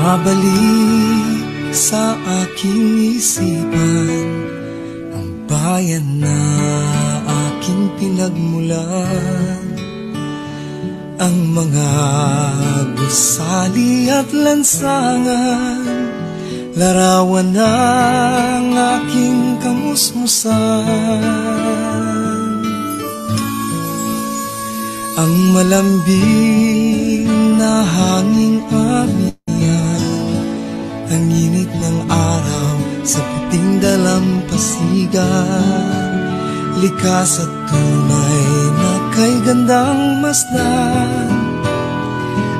Bumabalik sa aking isipan ang bayan na aking pinagmulan, ang mga gusali at lansangan, larawan ng aking kamusmusan. Ang malambing na hanging amihan, ang init ng araw sa puting dalampasigan, likas at tunay na kay gandang masdan,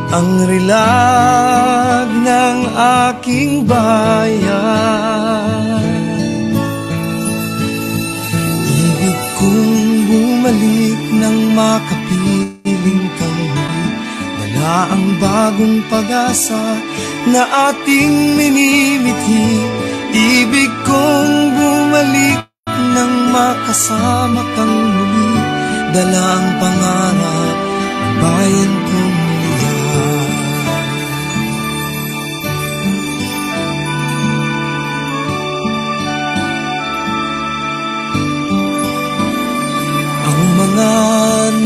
ang rilag ng aking bayan. Ibig kong bumalik ng makapiling kang muli, dala ang bagong pag-asa na ating minimithi. Ibig kong bumalik nang makasama kang muli, dala ang pangarap ng bayan kong liyan. Ang mga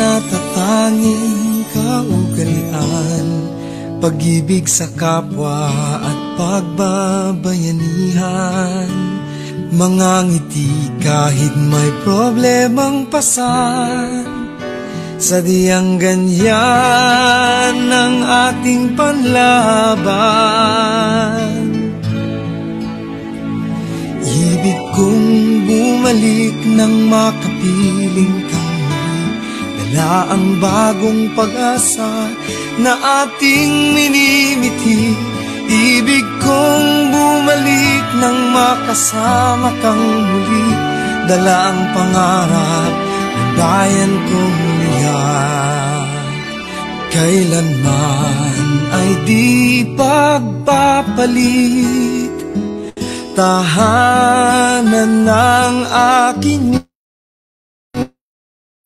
natatanging kaugalian, pag-ibig sa kapwa at pagbabayanihan, mga ngiti kahit may problemang pasan, sadyang ganyan ang ating panlaban. Ibig kong bumalik nang makapiling kang muli, dala ang bagong pag-asa na ating minimithi. Ibig kong bumalik nang makasama kang muli, dala ang pangarap ng bayan kong liyan. Kailanman ay di pagpapalit, tahanan ng aking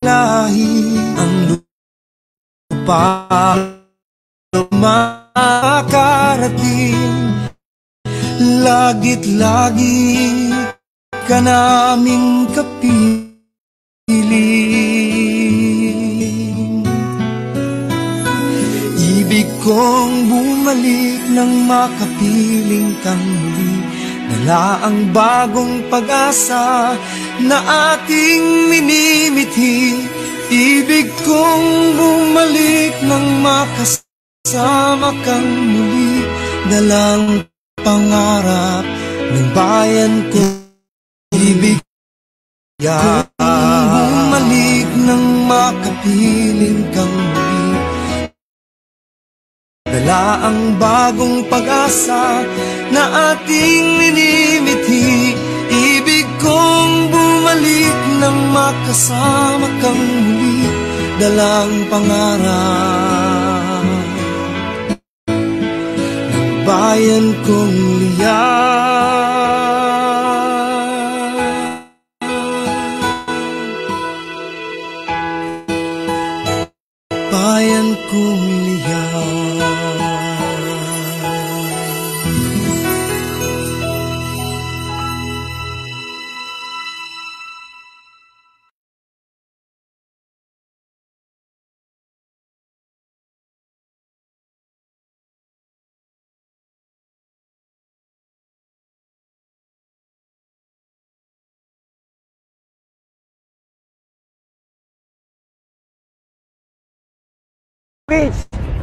lahi, ang lupa makarating. Lagit-lagi ka naming kapiling. Ibig kong bumalik nang makapiling kang muli, dala ang bagong pag-asa na ating minimithi. Ibig kong bumalik nang makasama kang muli, dalang pangarap ng bayan ko. Ibig kong bumalik nang makapiling kang muli, dala ang bagong pag-asa na ating minimithi. Ibig kong bumalik nang makasama kang muli, dalang pangarap ng bayan kong liyan. Bayan kong liyan.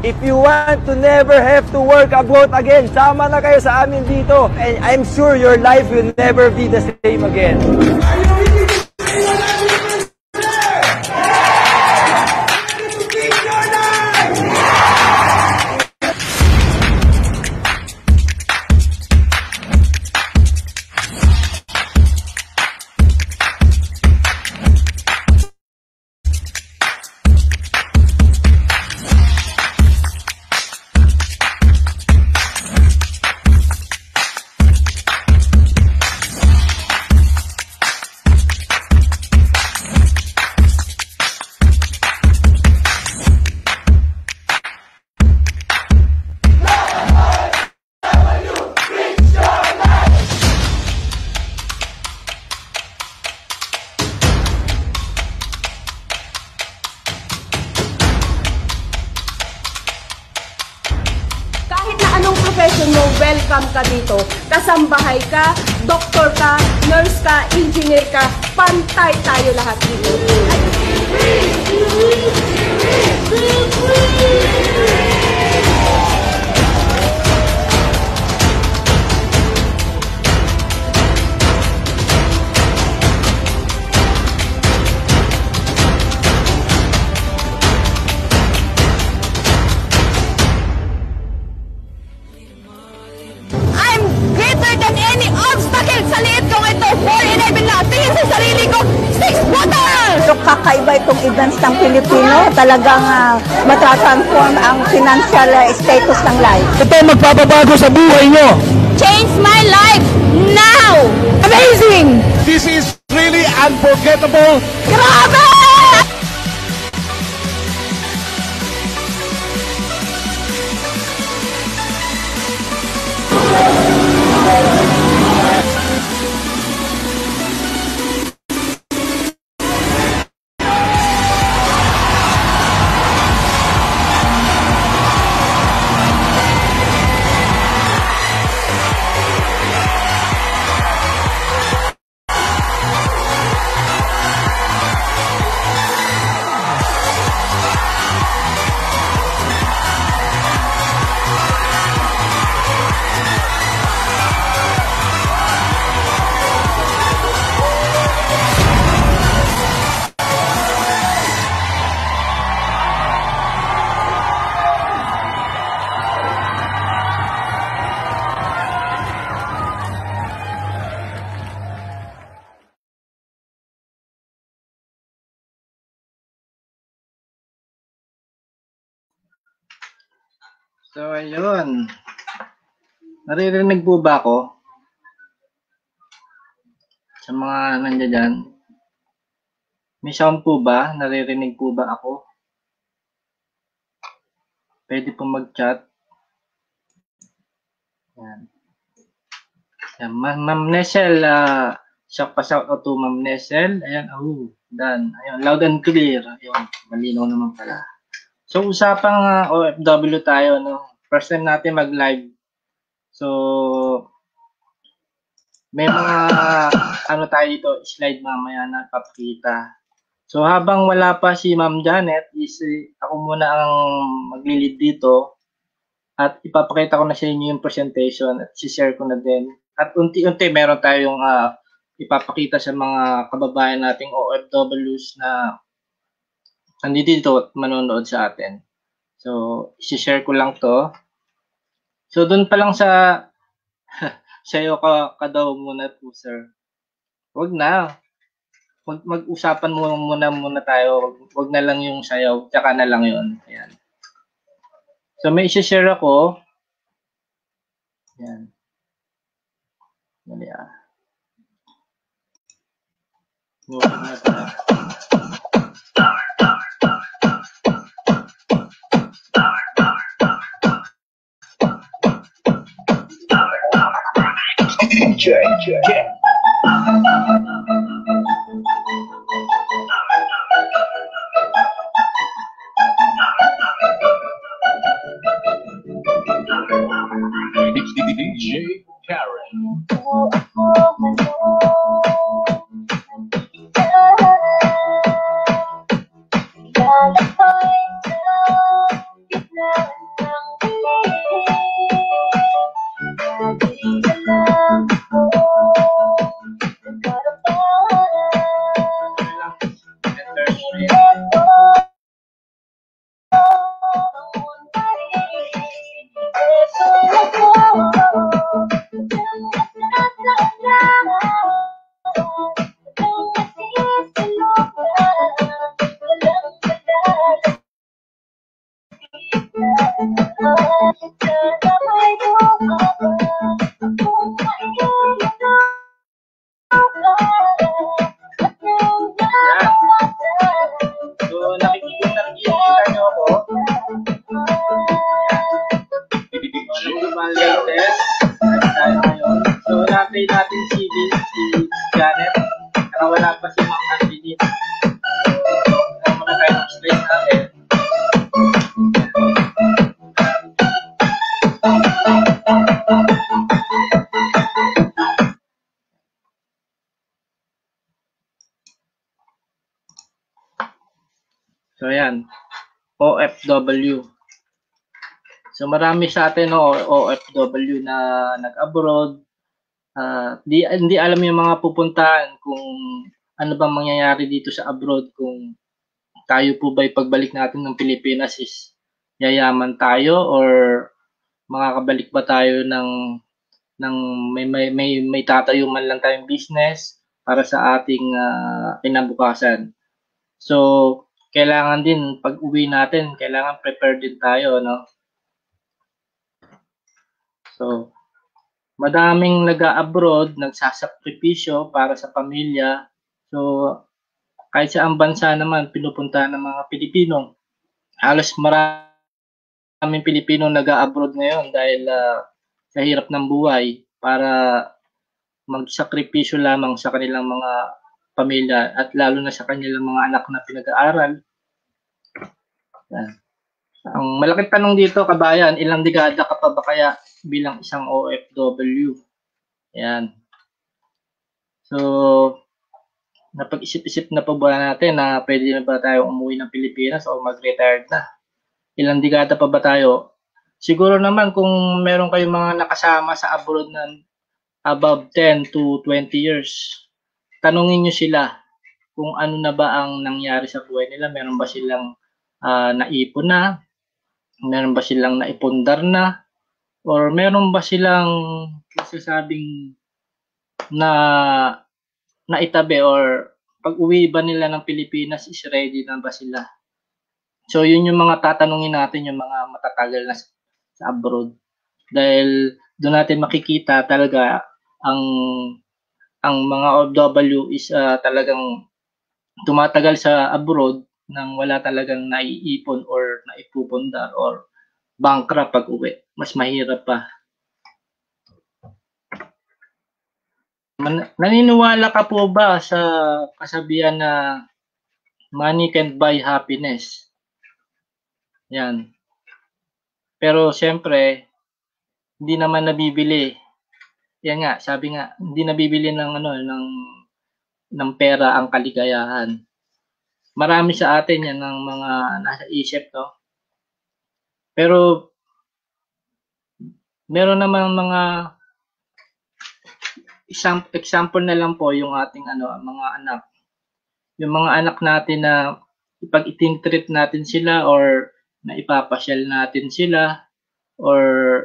If you want to never have to work a boat again, sama na kayo sa amin dito. And I'm sure your life will never be the same again. mag-scam ka dito. Kasambahay ka, doktor ka, nurse ka, engineer ka, pantay tayo lahat dito. Sa liit kong ito, 4'11 na, tingin sa sarili ko, 6-footer! So, kakaiba itong events ng Pilipino. Talagang matratransform ang financial status ng life. Ito magpapabago sa buhay nyo. Change my life now! Amazing! This is really unforgettable. Grabe! So, ayun. Naririnig po ba ako? Sa mga nandiyan dyan? May sound po ba? Naririnig po ba ako? Pwede po mag-chat. Yan. Yan. Ma'am Nesel, shout out to Ma'am Nesel. Ayan, done. Ayun, loud and clear. Ayun, malinaw naman pala. So, usapang OFW tayo, no? First time natin mag-live. So, may mga, tayo dito, slide mamaya na papakita. So, habang wala pa si Ma'am Janet, ako muna ang maglilid dito. At ipapakita ko na sa inyo yung presentation at share ko na din. At unti-unti meron tayong ipapakita sa mga kababayan nating OFWs na nandito dito at manonood sa atin. So, i-share ko lang to. So, dun pa lang sa sayo ka daw muna po, sir. Huwag na. Mag-usapan muna tayo. Huwag na lang yung sayaw. Tsaka na lang yun. Ayan. So, may i-share ako. Ayan. Dali Huwag na tayo. Check. DJ Karen. So, ayan. OFW. So, marami sa atin, no, OFW na nag-abroad. Hindi alam yung mga pupuntahan kung ano bang mangyayari dito sa abroad, kung tayo po ba'y pagbalik natin ng Pilipinas is yayaman tayo or makakabalik ba tayo ng may tatayo man lang tayong business para sa ating kinabukasan. So, kailangan din pag uwi natin, kailangan prepared din tayo, no? So, madaming nag-abroad, nagsasakripisyo para sa pamilya. So, kahit sa ang bansa naman, pinupuntahan ng mga Pilipino. Halos maraming Pilipino nag-abroad ngayon dahil sa hirap ng buhay para magsakripisyo lamang sa kanilang mga pamilya at lalo na sa kanilang mga anak na pinag-aaral. Ang malaking tanong dito, kabayan, ilang dekada ka pa ba kaya bilang isang OFW? Yan. So, napag-isip-isip na pa ba natin na pwede na ba tayo umuwi ng Pilipinas o mag-retired na? Ilang dekada pa ba tayo? Siguro naman kung meron kayong mga nakasama sa abroad na above 10 to 20 years, tanungin nyo sila kung ano na ba ang nangyari sa buhay nila. Meron ba silang naipon na? Meron ba silang naipundar na? Or meron ba silang masasabing na naitabi or pag-uwi ba nila ng Pilipinas is ready na ba sila? So, yun yung mga tatanungin natin, yung mga matatagal na sa abroad. Dahil doon natin makikita talaga ang mga OFW is talagang tumatagal sa abroad nang wala talagang naiipon or naipupundar or bankrupt pag-uwi. Mas mahirap pa. Naniniwala ka po ba sa kasabihan na money can't buy happiness? Yan. Pero siyempre, hindi naman nabibili. Yan nga, sabi nga, hindi nabibili ng pera ang kaligayahan. Marami sa atin yan ng mga nasa isip, no? Pero meron naman mga example na lang po yung ating mga anak. Yung mga anak natin na ipag itin-treat natin sila or na ipapasyal natin sila or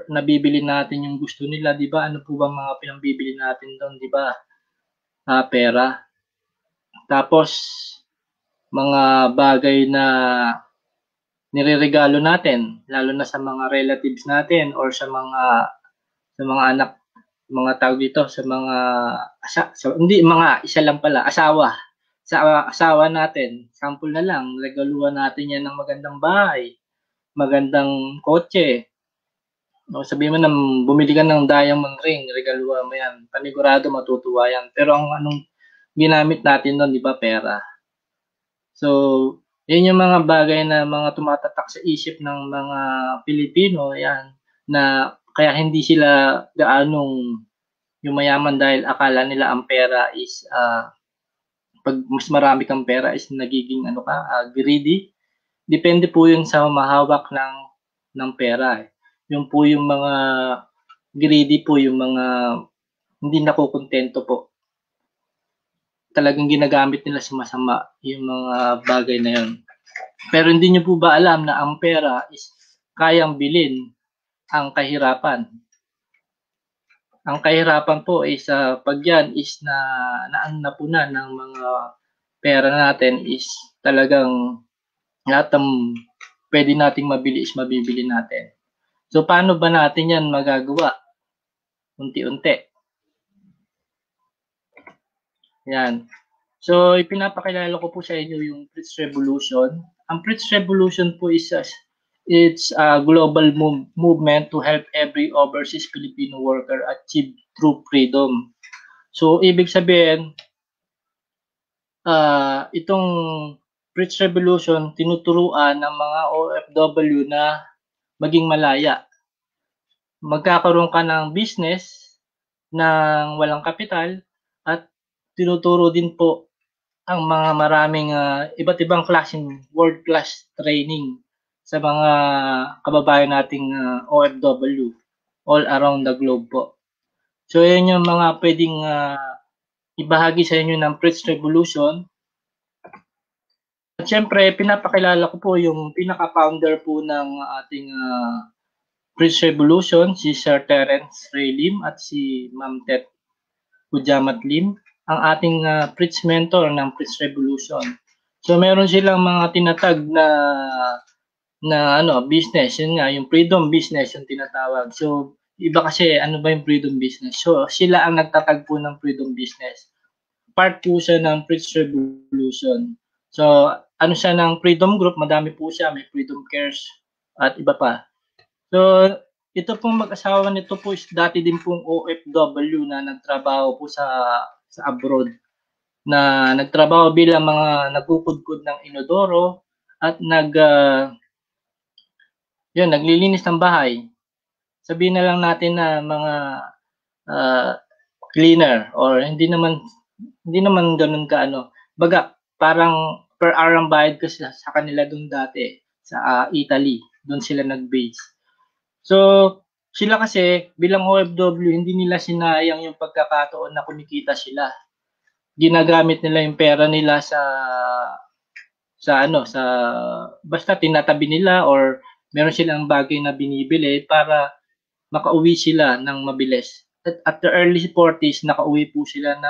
nabibili natin yung gusto nila, di ba? Ano po ba mga pinambibili natin doon, di ba? Pera. Tapos mga bagay na nireregalo natin, lalo na sa mga relatives natin or sa mga anak, mga tawag dito, sa mga isa lang pala, asawa. Sa asawa natin, sample na lang, regaluhan natin yan ng magandang bahay, magandang kotse. No, sabihin mo na bumili ka ng diamond ring, regaluhan mo yan, panigurado matutuwa yan. Pero ang anong ginamit natin doon, di ba, pera. So, yun yung mga bagay na mga tumatatak sa isip ng mga Pilipino, yan, na kaya hindi sila gaanong yumayaman dahil akala nila ang pera is, pag mas marami kang pera is nagiging greedy. Depende po yun sa mahawak ng pera. Yung po yung mga greedy po, yung mga hindi nakukontento po. Talagang ginagamit nila sa masama yung mga bagay na yun. Pero hindi nyo po ba alam na ang pera is kayang bilhin ang kahirapan? Ang kahirapan po is pag yan is napunan ng mga pera natin is talagang lahat ng pwede nating mabili is mabibili natin. So, paano ba natin yan magagawa? Unti-unti. Yan. So, ipinapakilala ko po sa inyo yung Fritz Revolution. Ang Fritz Revolution po is it's a global movement to help every overseas Filipino worker achieve true freedom. So, ibig sabihin, itong Fritz Revolution, tinuturuan ng mga OFW na maging malaya. Magkakaroon ka ng business ng walang kapital at tinuturo din po ang mga maraming iba't ibang klaseng world-class training sa mga kababayan nating OFW all around the globe po. So, yun yung mga pwedeng ibahagi sa inyo ng Pritz Revolution. At syempre, pinapakilala ko po yung pinaka-founder po ng ating Pritz Revolution, si Sir Terence Ray Lim at si Ma'am Tet Hujamat Lim, ang ating Pritz mentor ng Pritz Revolution. So, meron silang mga tinatag na business, yun nga, yung freedom business yung tinatawag. So, iba kasi, ano ba yung freedom business? So, sila ang nagtatag po ng freedom business. Part po siya ng Pritz Revolution. So, ano siya ng freedom group, madami po siya, may freedom cares at iba pa. So, ito pong mag-asawa nito po is dati din pong OFW na nagtrabaho po sa abroad, na nagtrabaho bilang mga nagkukudkod ng inodoro at naglilinis ng bahay. Sabihin na lang natin na mga cleaner, or hindi naman ganun kaano. Baga, parang per hour ang bayad kasi sa kanila doon dati sa Italy. Doon sila nag-base. So, sila kasi bilang OFW, hindi nila sinayang yung pagkakataon na kumikita sila. Ginagamit nila yung pera nila basta tinatabi nila or meron silang bagay na binibili para makauwi sila ng mabilis. At the early 40s, nakauwi po sila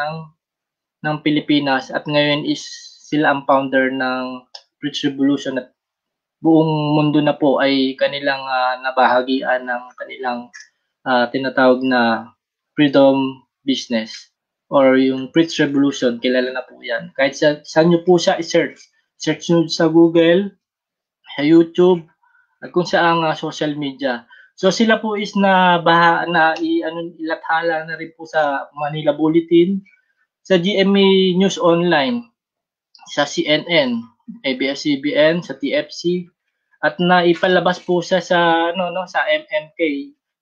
ng Pilipinas at ngayon is sila ang founder ng Pritz Revolution at buong mundo na po ay kanilang nabahagian ng kanilang tinatawag na freedom business or yung Pritz Revolution, kilala na po yan. Kahit saan nyo po siya i-search. Search nyo sa Google, sa YouTube, at kung saang social media. So sila po is ilathala na rin po sa Manila Bulletin, sa GMA News Online, sa CNN, ABS-CBN, sa TFC, at naipalabas po siya sa MMK.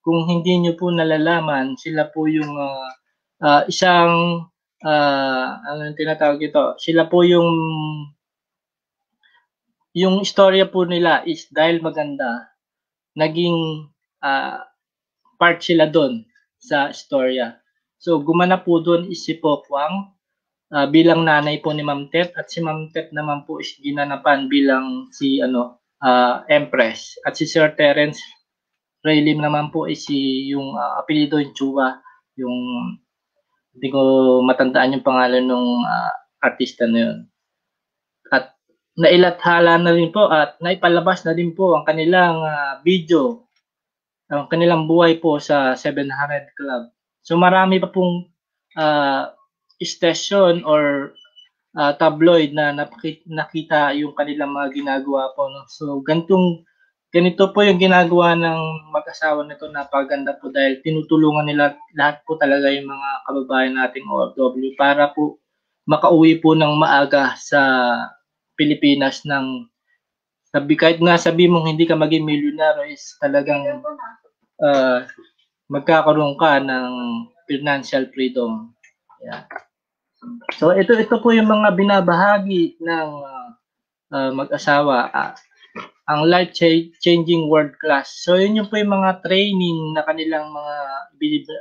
Kung hindi niyo po nalalaman, sila po yung isang tinatawag ito. Sila po yung istorya po nila is dahil maganda, naging part sila doon sa istorya. So gumanap po doon is si Pokwang bilang nanay po ni Ma'am Tet, at si Ma'am Tet naman po is ginanapan bilang si Empress, at si Sir Terence Ray Lim naman po is yung apelyido yung Chua, yung hindi ko matandaan yung pangalan ng artista na yun. At nailathala na rin po at naipalabas na din po ang kanilang video, ang kanilang buhay po sa 700 Club. So marami pa pong station or tabloid na nakita yung kanilang mga ginagawa po. No? So ganito po yung ginagawa ng mag-asawa nito, napaganda po dahil tinutulungan nila lahat po talaga yung mga kababayan nating OFW para po makauwi po ng maaga sa Pilipinas kahit nga sabi mong hindi ka maging milyonaryo is talagang magkakaroon ka ng financial freedom. Yeah. So ito po yung mga binabahagi ng mag-asawa, ang life-changing world class. So yun yung po yung mga training na kanilang mga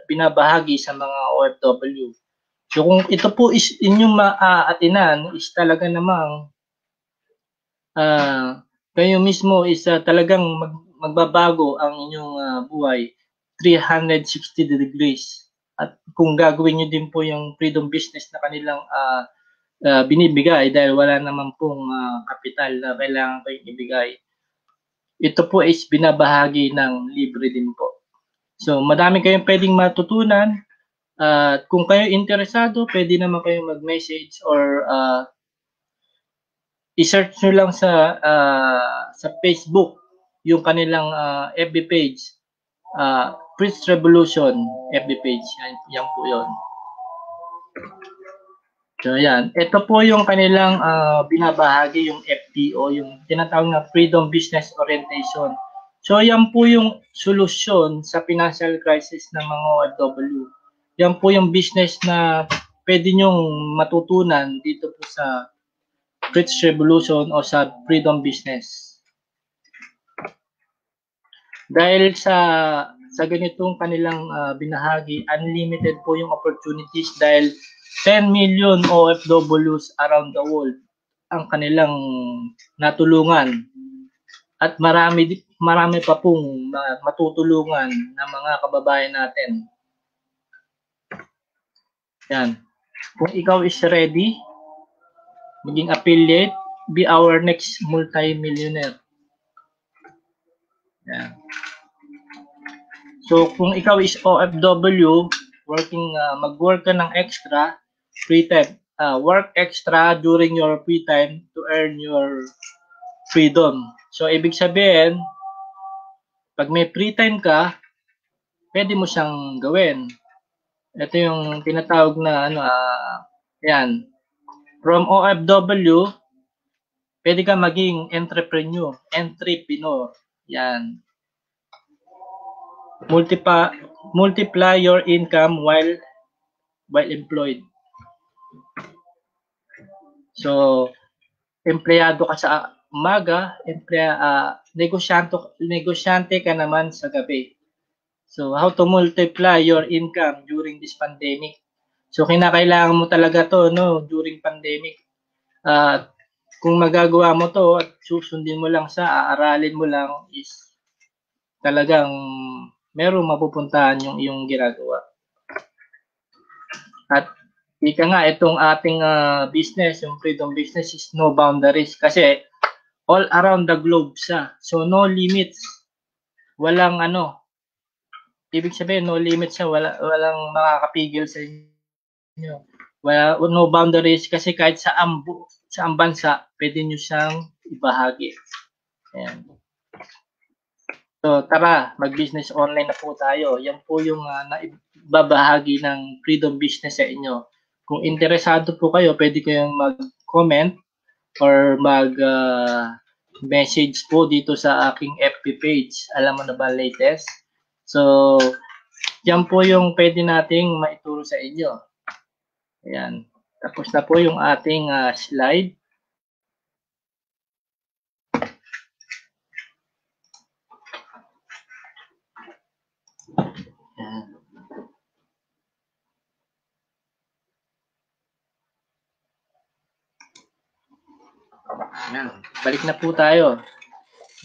binabahagi sa mga OFW. So kung ito po is inyong maaatinan, is talaga namang kayo mismo is talagang magbabago ang inyong buhay 360 degrees. At kung gagawin nyo din po yung freedom business na kanilang binibigay dahil wala naman pong kapital na kailangan kayong ibigay, ito po is binabahagi ng libre din po. So madami kayong pwedeng matutunan. Kung kayo interesado, pwede naman kayong mag-message or i-search nyo lang sa Facebook yung kanilang FB page, Pritz Revolution FB page. Yan po yun. So yan, ito po yung kanilang binabahagi, yung FTO, yung tinatawag na Freedom Business Orientation. So yan po yung solusyon sa financial crisis ng mga OFW. Yan po yung business na pwede nyong matutunan dito po sa Rich Revolution o sa Freedom Business. Dahil sa ganitong kanilang binahagi, unlimited po yung opportunities dahil 10 million OFWs around the world ang kanilang natulungan at marami pa pong matutulungan ng mga kababayan natin. Yan. Kung ikaw is ready, maging affiliate, be our next multi-millionaire. Yan. So, kung ikaw is OFW, mag-work ka ng extra, free time. Work extra during your free time to earn your freedom. So, ibig sabihin, pag may free time ka, pwede mo siyang gawin. Ito yung tinatawag na, yan. From OFW, pwede ka maging entrepreneur. Yan. Multiply your income while employed. So, empleyado ka sa umaga, negosyante ka naman sa gabi. So, how to multiply your income during this pandemic? So, kinakailangan mo talaga to, no, during pandemic. Kung magagawa mo to at susundin mo lang aaralin mo lang, is talagang merong mapupuntahan yung iyong ginagawa. At ika nga, itong ating business, yung Freedom Business is no boundaries kasi all around the globe siya. So, no limits. Walang ibig sabihin, no limits siya. Walang makakapigil sa inyo. No boundaries kasi kahit sa bansa, pwede nyo siyang ibahagi. Ayan. So, tara, mag-business online na po tayo. Yan po yung naibabahagi ng Freedom Business sa inyo. Kung interesado po kayo, pwede kayong mag-comment or mag-message po dito sa aking FB page. Alam mo na ba latest? So, yan po yung pwede nating maituro sa inyo. Ayan. Tapos na po yung ating slide. Ayan. Ayan. Balik na po tayo.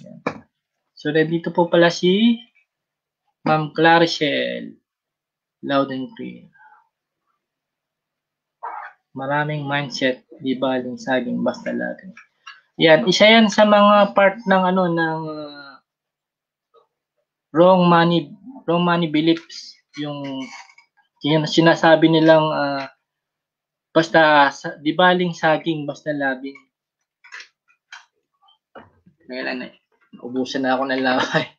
Ayan. So, dito po pala si Ma'am Claricel. Loud and clear. Maraming mindset, di baling saging basta laging. Yan, isa yan sa mga part ng ng wrong money beliefs, yung sinasabi nilang basta di baling saging basta labing. Ngayon ubusan na ako ng laway.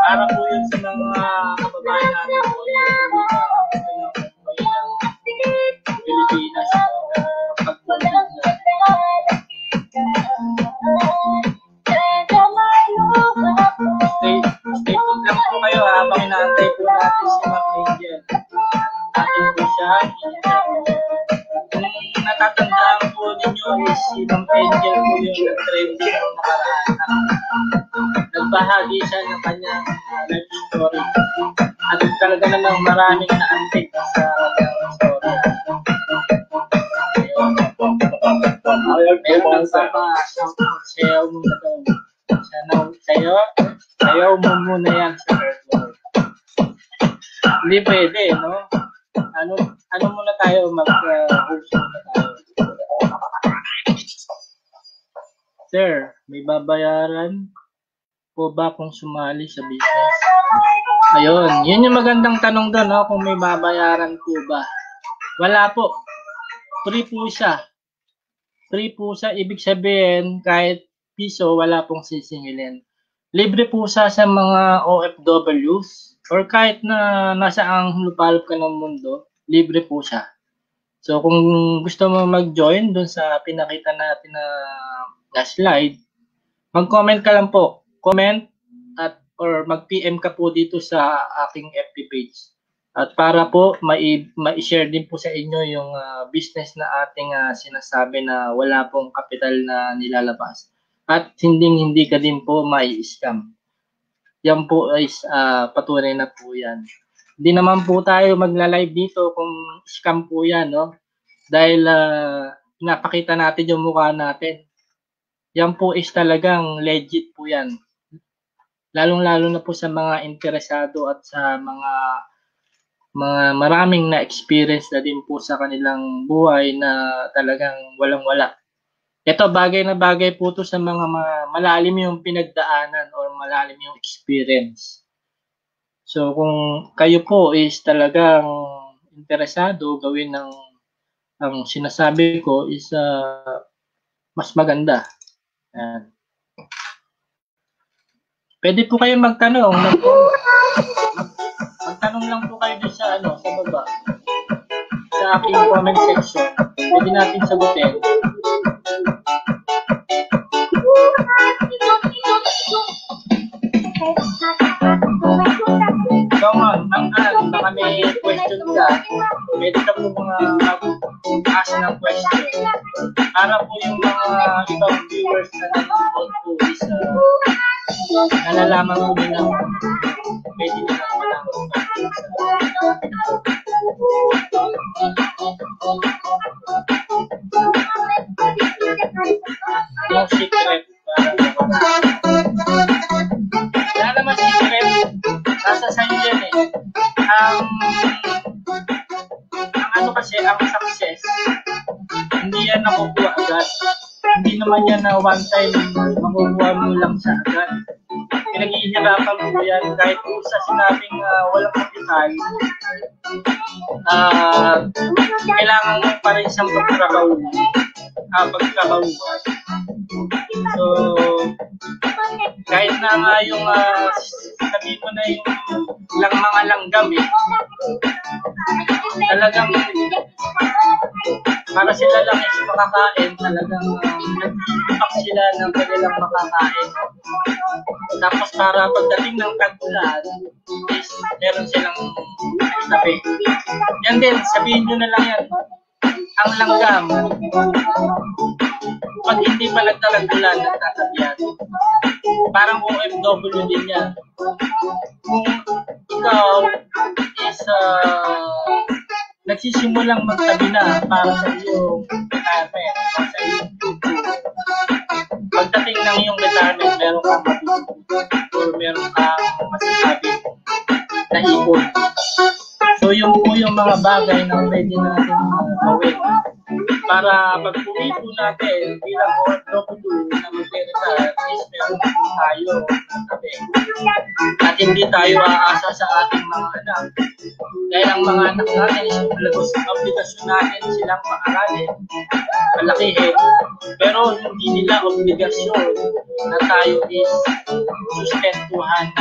Para po yun sa mga kababayan natin Pilipinas. Stay put lang po kayo habang inaantay po natin si Ma'am Angel. Atin po siya. Kung natatandaan po ninyo guys, si Ma'am Angel po yung nag-trending ng nakaraan. Nagbahagi siya ng kanyang life story. At talaga namang maraming na-antik sa kanyang story. Meron ng papa-shoutout. Sayaw mo na daw. Sayaw mo muna yan sa Earth. Hindi pwede, no? Ano muna tayo, mag-host muna tayo. Sir, may babayaran po ba kung sumali sa business? Ayun, yun yung magandang tanong doon, no? Kung may babayaran po ba. Wala po. Free po siya. Free po siya, ibig sabihin, kahit piso, wala pong sisingilin. Libre po siya sa mga OFWs or kahit na nasa ang lupalop ka ng mundo, libre po siya. So, kung gusto mo mag-join dun sa pinakita natin na slide, mag-comment ka lang po. Comment or mag-PM ka po dito sa aking FB page. At para po ma-share din po sa inyo yung business na ating sinasabi na wala pong kapital na nilalabas. At hindi ka din po mai-scam. Yan po is patunay na po yan. Hindi naman po tayo magla-live dito kung scam po yan, no? Dahil napakita natin yung mukha natin. Yan po is talagang legit po yan. Lalong-lalo na po sa mga interesado at sa mga maraming na experience na din po sa kanilang buhay na talagang walang-wala. Ito, bagay na bagay po to sa mga malalim yung pinagdaanan or malalim yung experience. So, kung kayo po is talagang interesado gawin ang sinasabi ko is mas maganda. Ayan. Pwede po kayo magtanong. Magtanong lang po kayo sa sa baba. Sa aking comment section. Pwede natin sagutin. So, baka may question ka. Pwede ka po mga mag-ask ng question. Para po yung mga ibang viewers na nanonood po is nalalaman mo nila pwede nila malaman yung secret wala naman secret nasa sa'yo yan ang ano kasi ang success hindi yan nakukuha agad. Hindi naman yan na one time makukuha mo lang sa agad. Pinag-iihirapan mo yan kahit kung sa sinabing walang kapital, kailangan mo pa rin siyang pagtrabahuan. So, kahit na nga yung sabihin mo na yung mga langgam talagang para sila lang is makakain, talagang nag-iipak sila ng kanilang makakain. Tapos para pagdating ng tag-ulan is meron silang itabi. Yan din, sabihin nyo na lang yan. Ang langgam, pag hindi pa nagtag-ulan, nagtatabihan. Parang OFW din yan. Kung ikaw is nagsisimulang magtabi na para sa iyong retirement, para sa iyong future. Pagdating ng iyong retirement, meron kang matutunan or meron kang masasabi na ipon. So, yun po yung mga bagay na pwede natin gawin para pag-uwi po natin bilang OFW na mag-retire is meron po tayo tabi. At hindi tayo aasa sa ating mga anak. Dahil ang mga anak natin is obligasyon natin silang paaralin, palakihin, pero hindi nila obligasyon na tayo is sustentuhan.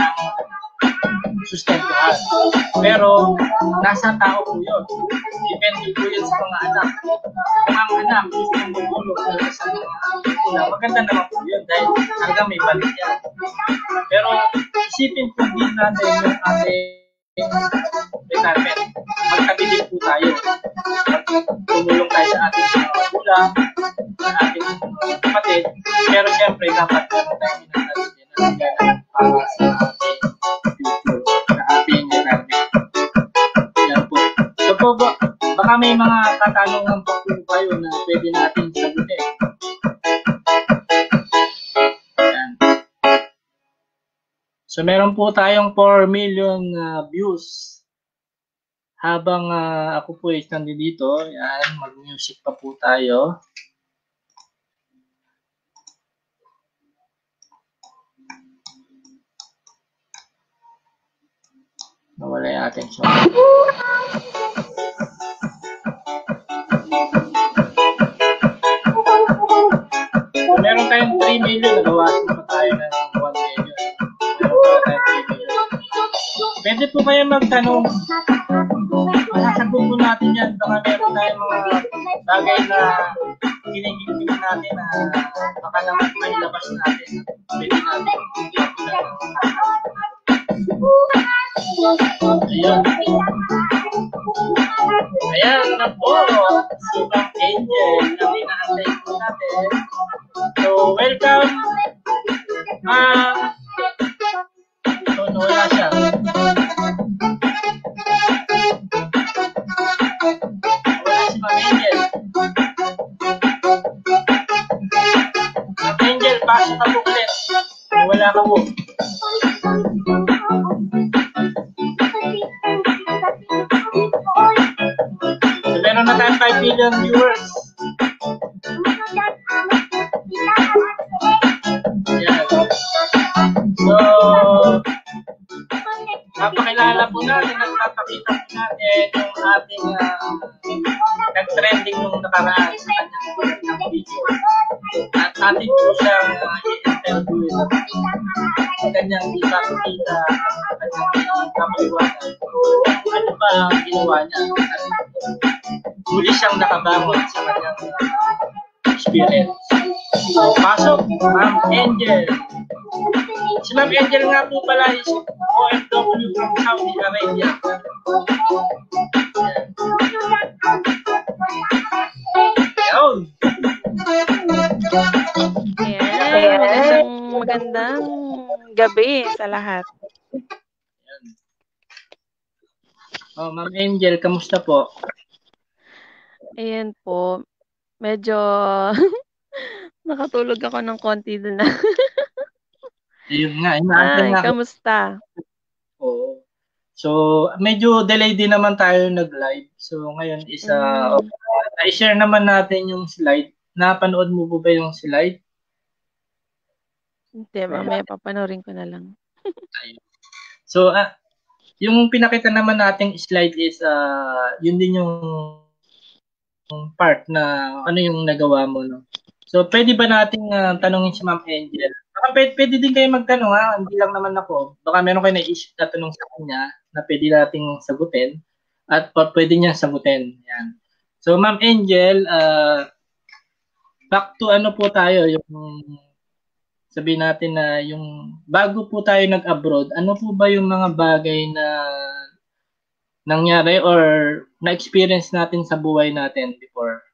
Pero nasa tao po yun. Depende po yun sa mga anak. Kung ang anak gusto mong magulong sa mga anak, maganda naman po yun dahil talaga may balik yan. Pero isipin po din natin yung ating retirement. Magtabi din po tayo. Tumulong tayo sa ating mga magulang. ating kapatid. Pero siyempre, dapat meron tayong ginagawa din na ganun para sa ating future, sa ating environment. Yan po. So po, baka may mga katanungan pa po kayo na pwede natin sagutin. Yan. So meron po tayong 4 million views. Habang ako po ay nandito, yan, mag-music pa po tayo. Nawala yung ating song. So, meron tayong 3 million, nagawasin pa tayo ng 1 million. Meron pa tayong 3 million. Pwede po kayo magtanong. Masasagot po natin yan. Baka meron tayong mga bagay na kinigigil natin na baka naman mailabas natin. Pwede natin Ayun. Ayan na po. Si Ma'am Angel na inaantay po natin. So, welcome. So, wala siya. Wala si Ma'am Angel. Ma'am Angel, pasok ka po ulit. Wala ka po. So, meron na tayong 5 million viewers. Ayan. So, napakilala po natin at napakita po natin yung ating nag-trending nung nakaraan sa kanyang video. At atin po siyang i-interview sa kanyang ipapakita at kanyang kapaliwanag. Ano ba ang ginawa niya? Muli siyang nakabangon sa kanyang experience. So, pasok, Ma'am Angel. Si Ma'am Angel nga po pala is OFW from Saudi Arabia. Ayun. Ayan, magandang gabi sa lahat. Ayan. Oh, Ma'am Angel, kamusta po? Ayan po, medyo nakatulog ako ng konti dun na. Ayun nga, Ay, kamusta? Oo. So, medyo delay din naman tayo nag-live. So, ngayon is i-share naman natin yung slide. Napanood mo po ba yung slide? Hindi, mamaya papanoorin ko na lang. So, yung pinakita naman nating slide is yun din yung part na ano yung nagawa mo, no? So, pwede ba nating tanungin si Ma'am Angel? Baka pwede din kayo magtanong, ha? Hindi lang naman ako. Baka meron kayo na-issue na tanong sa kanya na pwede nating sagutin at pwede niya sagutin. Yan. So, Ma'am Angel, back to ano po tayo, yung sabihin natin na yung bago po tayo nag-abroad, ano po ba yung mga bagay na nangyari or na-experience natin sa buhay natin before?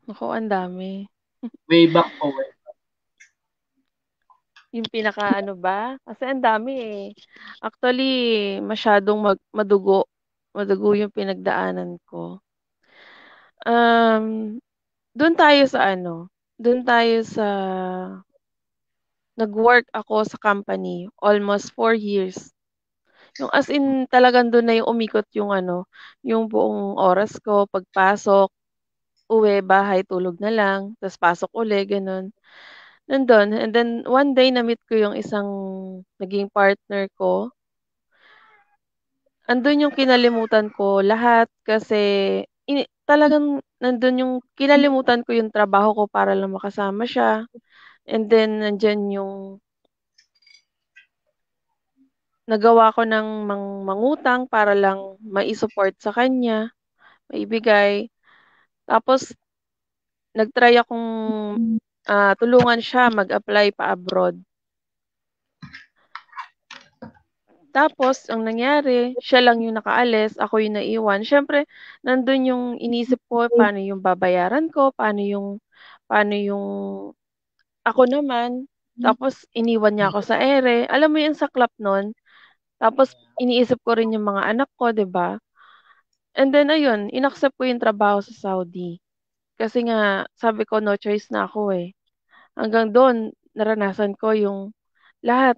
Ako, ang dami. Way back po. Yung pinaka ano ba? Kasi ang dami eh. Actually, masyadong madugo. Madugo yung pinagdaanan ko. Doon tayo sa ano? Doon tayo sa nag-work ako sa company almost 4 years. Yung as in talagang doon na yung umikot yung ano, yung buong oras ko, pagpasok, uwi, bahay, tulog na lang, tapos pasok uli, ganun. Nandun, and then one day na-meet ko yung isang naging partner ko. Andun yung kinalimutan ko lahat kasi talagang nandun yung kinalimutan ko yung trabaho ko para lang makasama siya. And then nandyan yung nagawa ko ng mangutang para lang mai-support sa kanya, maibigay. Tapos nag-try akong tulungan siya mag-apply pa abroad. Tapos, ang nangyari, siya lang yung nakaalis, ako yung naiwan. Siyempre, nandun yung inisip ko, paano yung babayaran ko, paano yung ako naman. Tapos, iniwan niya ako sa ere. Alam mo yung saklap nun? Tapos, iniisip ko rin yung mga anak ko, 'di ba? And then, ayun, inaccept ko yung trabaho sa Saudi. Kasi nga, sabi ko, no choice na ako eh. Hanggang doon, naranasan ko lahat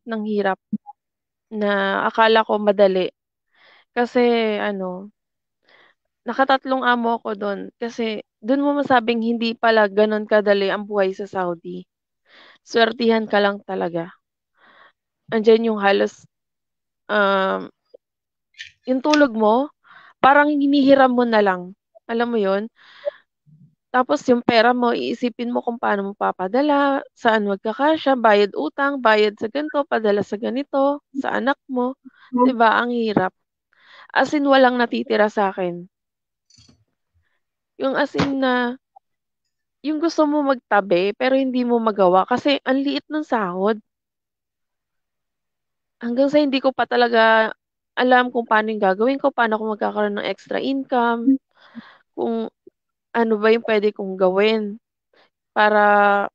ng hirap na akala ko madali. Kasi ano, nakatatlong amo ako do'n. Kasi do'n mo masabing hindi pala gano'n kadali ang buhay sa Saudi. Swertihan ka lang talaga. Andiyan yung halos, um, yung tulog mo, parang hinihiram mo na lang. Alam mo yon. Tapos yung pera mo, iisipin mo kung paano mo papadala, saan magkakasya, bayad utang, bayad sa ganito, padala sa ganito, sa anak mo. 'Di ba, ang hirap. As in walang natitira sa akin. Yung as in na yung gusto mo magtabi pero hindi mo magawa kasi ang liit ng sahod. Hanggang sa hindi ko pa talaga alam kung paano yung gagawin ko, paano ako magkakaroon ng extra income, kung ano ba yung puwede kong gawin para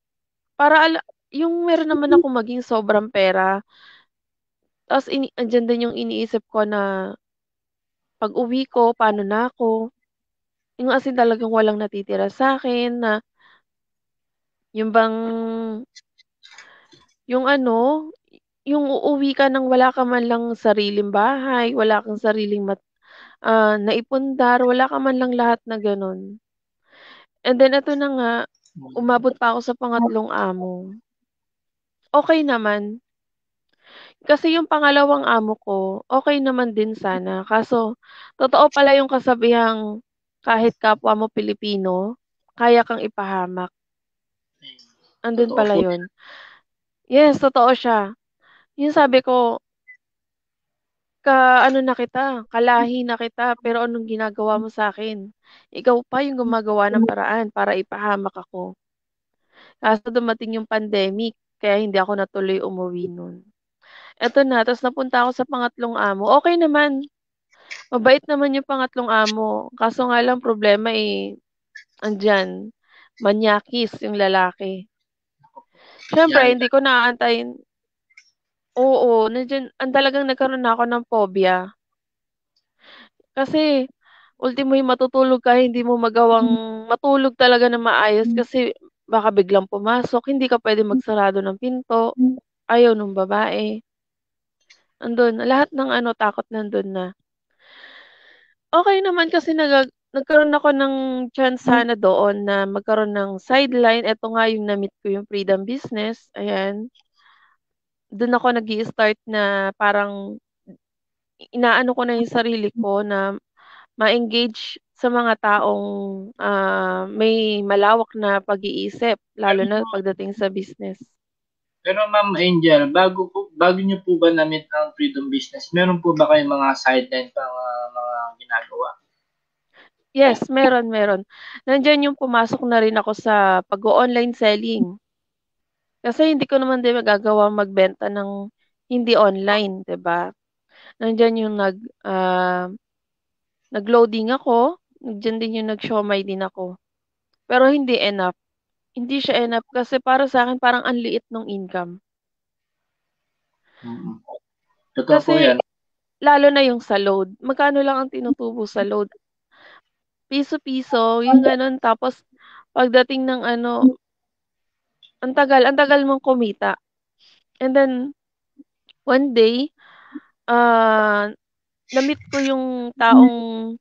yung meron naman akong maging sobrang pera. Ta's andiyan din yung iniisip ko na pag-uwi ko, paano na ako? Yung as in talagang walang natitira sa'kin na yung bang yung ano, yung uuwi ka ng wala ka man lang sariling bahay, wala kang sariling naipundar, wala ka man lang lahat na gano'n. And then eto na nga, umabot pa ako sa pangatlong amo. Okey naman, kasi yung pangalawang amo ko, okey naman din sana kaso totoo pala yung kasabihang kahit kapwa mo Pilipino, kaya kang ipahamak, andun Totoo pala po. yun. Yes, totoo siya. Yung sabi ko, ano na kita, kalahi na kita, pero anong ginagawa mo sa'kin? Ikaw pa yung gumagawa ng paraan para ipahamak ako. Kaso dumating yung pandemic, kaya hindi ako natuloy umuwi nun. Eto na, ta's napunta ako sa pangatlong amo, okey naman, mabait naman yung pangatlong amo, kaso nga lang problema, andiyan, manyakis yung lalaki. Siyempre Yan. hindi ko naaantayin oo, talagang nagkaroon na ako ng phobia. Kasi ultimo'y matutulog ka hindi mo magawang matulog talaga ng maayos kasi baka biglang pumasok, hindi ka puwedeng magsarado ng pinto, ayaw nung babae. Andun lahat ng ano takot nandun na. Okey naman kasi nagkaroon ako ng chance sana doon na magkaroon ng sideline, eto nga yung na-meet ko yung freedom business, ayan. Dun ako nag-i-start na parang inaano ko na yung sarili ko na ma-engage sa mga taong, may malawak na pag-iisip lalo na pagdating sa business. Pero Ma'am Angel, bago niyo po ba na-meet ang freedom business, meron po ba kayong mga sideline pang, mga ginagawa? Yes, meron. Nandiyan yung pumasok na rin ako sa pag-o-online selling. Kasi hindi ko naman din magagawa magbenta ng hindi online, 'di ba? Nandiyan yung nag-loading ako, nandiyan din yung nag-siomai din ako. Pero hindi enough. Hindi siya enough kasi para sa'kin parang ang liit nung income. Mm. Totoo po Kasi 'yan. lalo na yung sa load, magkano lang ang tinutubo sa load? Piso-piso, yung gano'n. Tapos pagdating ng ano, ang tagal mong kumita. And then one day, ah, na-meet ko yung taong,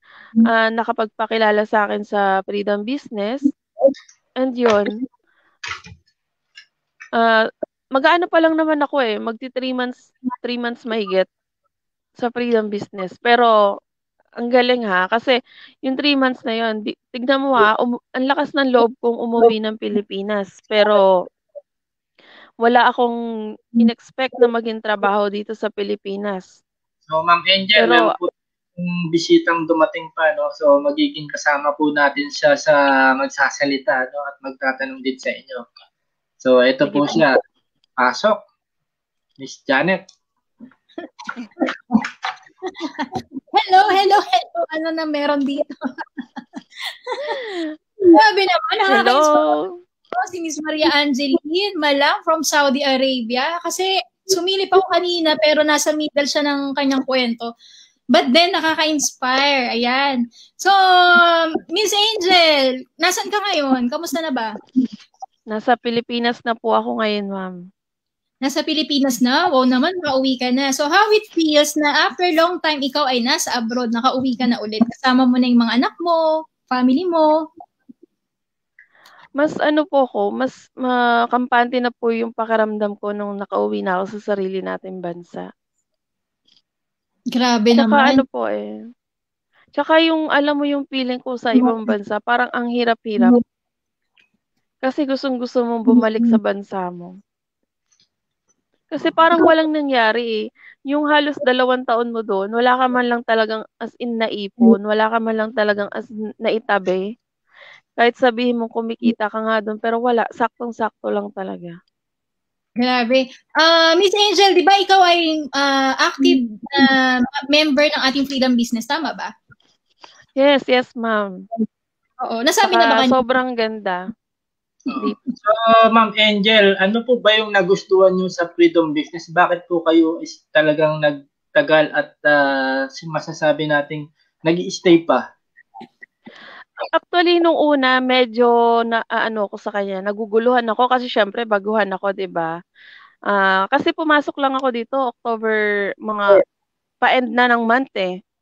nakapagpakilala sa'kin sa freedom business and yun, ah, mag-aano pa lang naman ako, three months mahigit sa freedom business. Pero ang galing ha, kasi yung 3 months na yun tignan mo ha, ang lakas ng loob kong umuwi ng Pilipinas, pero wala akong in-expect na maging trabaho dito sa Pilipinas. So Ma'am Angel, Pero meron po yung bisitang dumating pa 'no, so magiging kasama po natin siya sa magsasalita 'no, at magtatanong din sa inyo. So ito sige po po. siya, pasok, Miss Janet. Hello, hello, hello. Ano na meron dito? Sabi naman, nakaka-inspire si Miss Maria Angeline Malang from Saudi Arabia. Kasi sumilip ako kanina pero nasa middle siya ng kanyang kwento. But then, nakaka-inspire. Ayan. So, Miss Angel, nasan ka ngayon? Kamusta na ba? Nasa Pilipinas na po ako ngayon, ma'am. Nasa Pilipinas na? Wow naman, makauwi ka na. So, how it feels na after long time ikaw ay nasa abroad, nakauwi ka na ulit? Kasama mo na yung mga anak mo, family mo? Mas ano po ako, mas makampante na po yung pakiramdam ko nung nakauwi na ako sa sarili nating bansa. Grabe Tsaka naman. ano po tsaka yung alam mo yung feeling ko sa ibang bansa, parang ang hirap-hirap. Kasi gustong-gusto mong bumalik sa bansa mo. Kasi parang walang nangyari Yung halos 2 taon mo doon, wala ka man lang talagang as in naipon, wala ka man lang talagang as in naitabi. Kahit sabihin mong kumikita ka nga doon, pero wala, saktong-sakto lang talaga. Grabe. Miss Angel, di ba ikaw ay active member ng ating Freedom Business, tama ba? Yes, ma'am. Oo, nasabi na ba kanina? Sobrang ganda. So, Ma'am Angel, ano po ba yung nagustuhan nyo sa Freedom Business? Bakit po kayo is talagang nagtagal at masasabi nating nag-i-stay pa? Actually, nung una, medyo ko sa kanya, naguguluhan ako kasi syempre baguhan ako, 'di ba? Kasi pumasok lang ako dito October, mga pa-end na ng month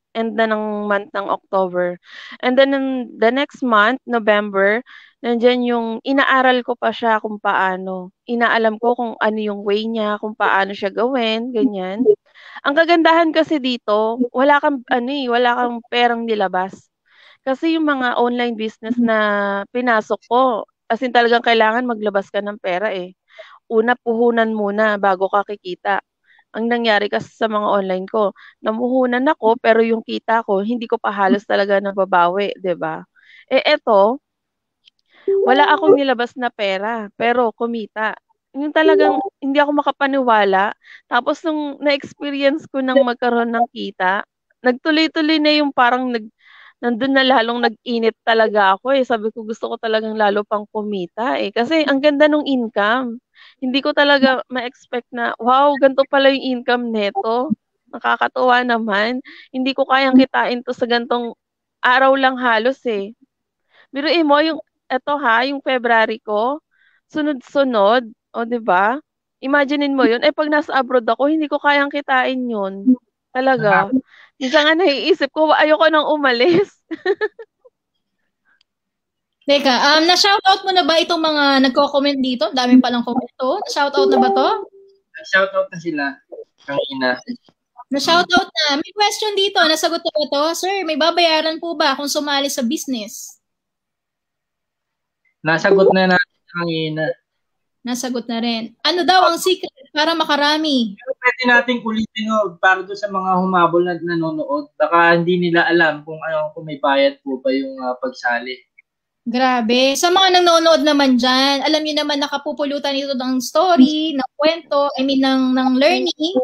End na ng month ng October. And then the next month, November, nandiyan yung inaaral ko pa siya kung paano. Inaalam ko kung ano yung way niya, kung paano siya gawin, ganyan. Ang kagandahan kasi dito, wala kang perang nilabas. Kasi yung mga online business na pinasok ko, as in talagang kailangan maglabas ka ng pera Una, puhunan muna bago ka kikita. Ang nangyari kasi sa mga online ko, namuhunan ako pero yung kita ko, hindi ko pa halos talaga nababawi, 'di ba? Eto, wala akong nilabas na pera, pero kumita. Yung talagang hindi ako makapaniwala. Tapos nung na-experience ko nang magkaroon ng kita, nagtuloy-tuloy na yung parang nandun na lalong nag-init talaga ako Sabi ko gusto ko talagang lalo pang kumita Kasi ang ganda nung income. Hindi ko talaga ma-expect na, wow, ganito pala yung income neto. Nakakatuwa naman. Hindi ko kayang kitain to sa gantong araw lang halos Biruin mo, yung February ko, sunod-sunod, o 'di ba? Imaginein mo yun, pag nasa abroad ako, hindi ko kayang kitain yun. Talaga. Minsan nga naiisip ko, ayoko nang umalis. Teka, na-shoutout mo na ba itong mga nagko-comment dito? Dami palang comment to. Na-shoutout na ba to? Na-shoutout na sila. Kanina. Na-shoutout na. May question dito. Nasagot na ba to? Sir, may babayaran po ba kung sumali sa business? Nasagot na natin kanina. Nasagot na rin. Ano daw ang secret para makarami? Pero pwede nating ulitin para doon sa mga humabol na nanonood. Baka hindi nila alam kung may bayad po ba yung pagsali. Grabe. Sa mga nanonood naman dyan, alam niyo naman nakapupulutan ito ng story, ng kwento, ng learning.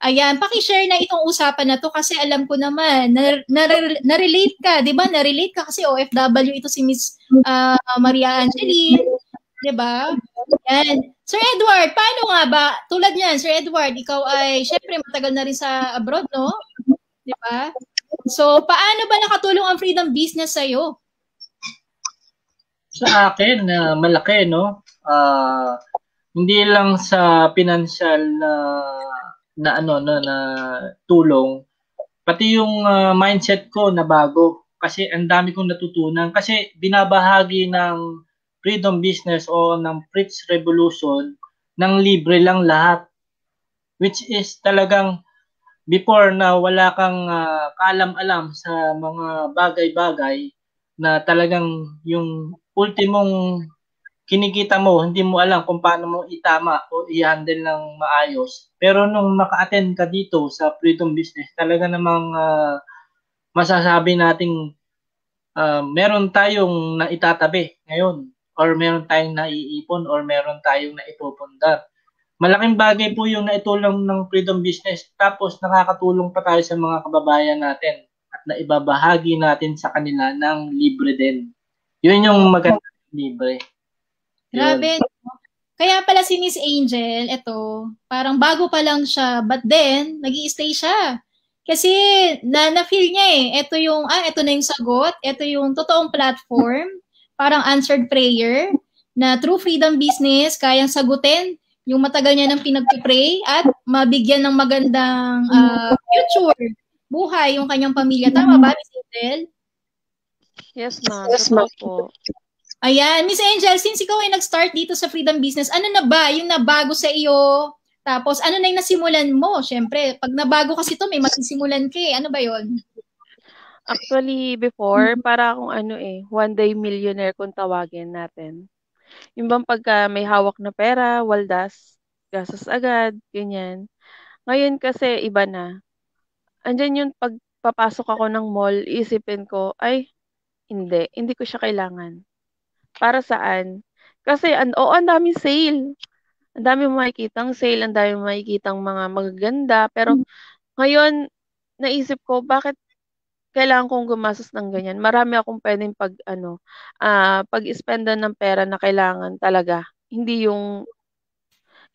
Ayan, pakishare na itong usapan na to kasi alam ko naman, na-relate ka, di ba? Na-relate ka kasi OFW ito si Miss Maria Angeline, di ba? Ayan. Sir Edward, paano nga ba? Tulad niyan, Sir Edward, ikaw ay, syempre, matagal na rin sa abroad, no? Di ba? So, paano ba nakatulong ang Freedom Business sa'yo? Sa akin, malaki, no? Hindi lang sa financial na tulong, pati yung mindset ko na bago. Kasi ang dami kong natutunan. Kasi binabahagi ng Freedom Business o ng Fritz Revolution ng libre lang lahat. Which is talagang before na wala kang kaalam-alam sa mga bagay-bagay na talagang yung ultimong kinikita mo, hindi mo alam kung paano mo itama o i-handle ng maayos. Pero nung maka-attend ka dito sa Freedom Business, talaga namang masasabi nating meron tayong naitatabi ngayon or meron tayong naiipon or meron tayong naipupundar. malaking bagay po yung naitulong ng Freedom Business. Tapos nakakatulong pa tayo sa mga kababayan natin at naibabahagi natin sa kanila ng libre din. Yun yung maganda libre. Grabe. Kaya pala si Miss Angel, eto, parang bago pa lang siya, but then, nag-i-stay siya. Kasi, na-feel niya ito yung, ito na yung sagot, ito yung totoong platform, parang answered prayer, na through Freedom Business, kayang sagutin yung matagal niya ng pinag-pray at mabigyan ng magandang future, buhay, yung kanyang pamilya. Tama ba, Miss Angel? Yes, ma'am. Totoo po. Ayan, Miss Angel, since ikaw ay nag-start dito sa Freedom Business, ano na ba yung nabago sa iyo? Tapos, ano na yung nasimulan mo? Siyempre, pag nabago kasi ito, may masisimulan ka Ano ba yon? Actually, before, para akong one day millionaire kung tawagin natin. Yung bang pagka may hawak na pera, waldas, gastos agad, ganyan. Ngayon kasi, iba na. Andyan yung pagpapasok ako ng mall, isipin ko, ay, hindi ko siya kailangan. Para saan? Kasi, ang daming sale. Ang dami mo makikitang sale, ang dami mo makikitang mga magaganda. Pero, ngayon, naisip ko, bakit kailangan kong gumastos ng ganyan? Marami akong pwedeng pag-spendan ng pera na kailangan talaga. Hindi yung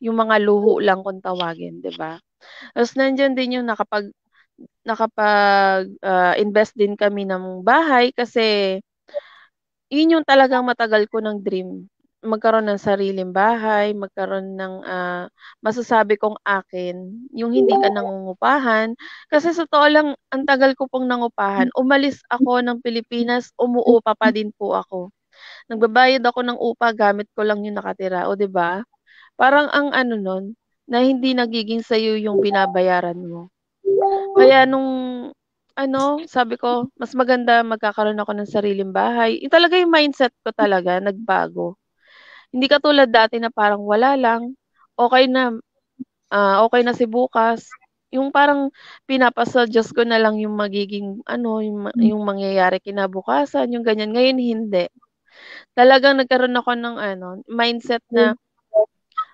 mga luho lang kung tawagin, di ba? Tapos, nandiyan din yung nakapag-invest din kami ng bahay kasi yun yung talagang matagal ko ng dream. Magkaroon ng sariling bahay, magkaroon ng masasabi kong akin, yung hindi ka nangungupahan. Kasi sa totoo lang, ang tagal ko pong nangupahan. Umalis ako ng Pilipinas, umuupa pa din po ako. Nagbabayad ako ng upa, gamit ko lang yung nakatira. O, 'di ba? Parang ang nun, na hindi nagiging sayo yung binabayaran mo. Kaya nung sabi ko, mas maganda magkakaroon ako ng sariling bahay. Talaga yung mindset ko talaga, nagbago. Hindi katulad dati na parang wala lang, okay na si bukas. Yung parang pinapasa-Diyos ko na lang yung magiging, yung mangyayari kinabukasan, yung ganyan. Ngayon, hindi. Talagang nagkaroon ako ng mindset na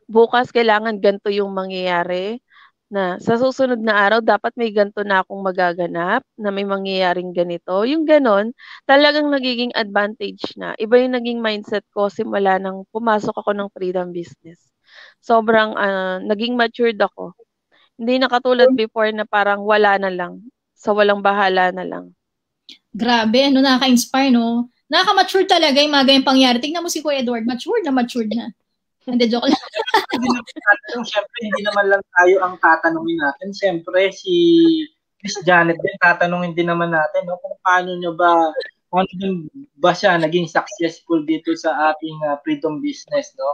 bukas kailangan ganito yung mangyayari. Na sa susunod na araw dapat may ganito na akong magaganap, na may mangyayaring ganito. Yung ganon, talagang nagiging advantage na. Iba yung naging mindset ko simula nang pumasok ako ng Freedom Business. Sobrang naging matured ako. Hindi na katulad before na parang wala na lang. Sa walang bahala na lang. Grabe, nakaka-inspire, no? Nakaka-mature talaga yung mga ganyang pangyari. Tingnan mo si Kuya Edward, matured na. Hindi, joke lang. Siyempre, hindi naman lang tayo ang tatanungin natin. Siyempre, si Miss Janet din, tatanungin din naman natin, no? Kung paano ba siya naging successful dito sa ating Freedom Business, no?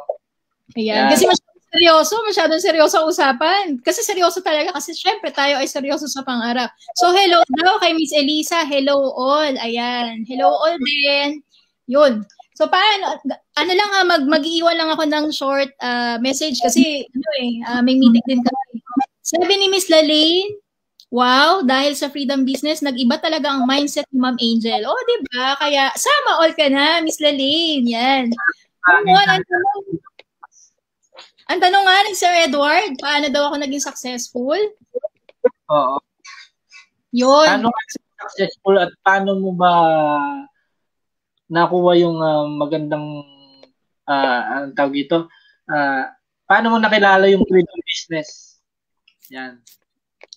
Ayan. Kasi masyadong seryoso ang usapan. Kasi seryoso talaga, kasi syempre tayo ay seryoso sa pangarap. So, hello daw kay Miss Elisa. Hello all. Ayan. Hello all din. Yun. So, paano, mag-iiwan lang ako ng short message kasi, may meeting din kami. Sabi ni Miss Lalaine, wow, dahil sa Freedom Business, nag-iba talaga ang mindset ni Ma'am Angel. Oh, diba? Kaya, sama all ka na, Miss Lalaine. Yan. Ang tanong nga ni Sir Edward, paano daw ako naging successful? Oo. Yun. Paano successful at paano mo ba nakuha yung magandang ang tawag ito, paano mo nakilala yung Freedom Business? Yan.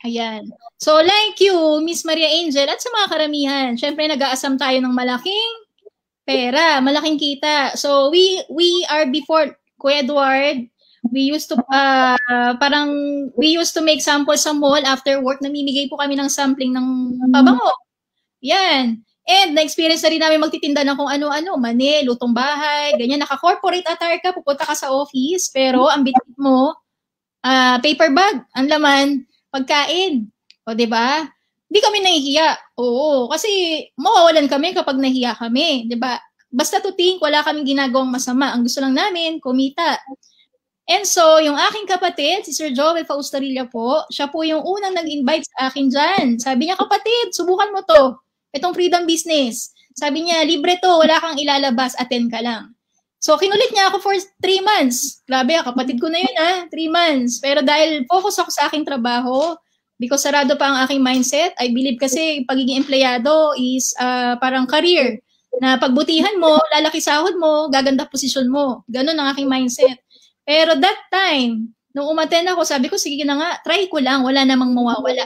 Ayan. So, like you, Miss Maria Angel, at sa mga karamihan, syempre nag-aasam tayo ng malaking pera, malaking kita. So, we are before, Kuya Edward, we used to, we used to make samples sa mall after work. Namimigay po kami ng sampling ng pabango. Yan. And na-experience na rin namin magtitinda ng kung ano-ano, mani, lutong bahay, ganyan. Naka-corporate attire ka, pupunta ka sa office, pero ang bitbit mo, paper bag, ang laman, pagkain. O, diba? Di kami nahihiya. Oo, kasi mawawalan kami kapag nahiya kami. Diba? Basta to think, wala kaming ginagawang masama. Ang gusto lang namin, kumita. And so, yung aking kapatid, si Sir Joel Faustarilla po, siya po yung unang nag-invite sa akin dyan. Sabi niya, kapatid, subukan mo to. Itong Freedom Business. Sabi niya, libre to, wala kang ilalabas, attend ka lang. So, kinulit niya ako for 3 months. Grabe, kapatid ko na yun 3 months. Pero dahil focus ako sa aking trabaho, because sarado pa ang aking mindset, I believe kasi pagiging empleyado is parang career. Na pagbutihan mo, lalaki sahod mo, gaganda posisyon mo. Ganun ang aking mindset. Pero that time, nung umattend ako, sabi ko, sige na nga, try ko lang, wala namang mawawala.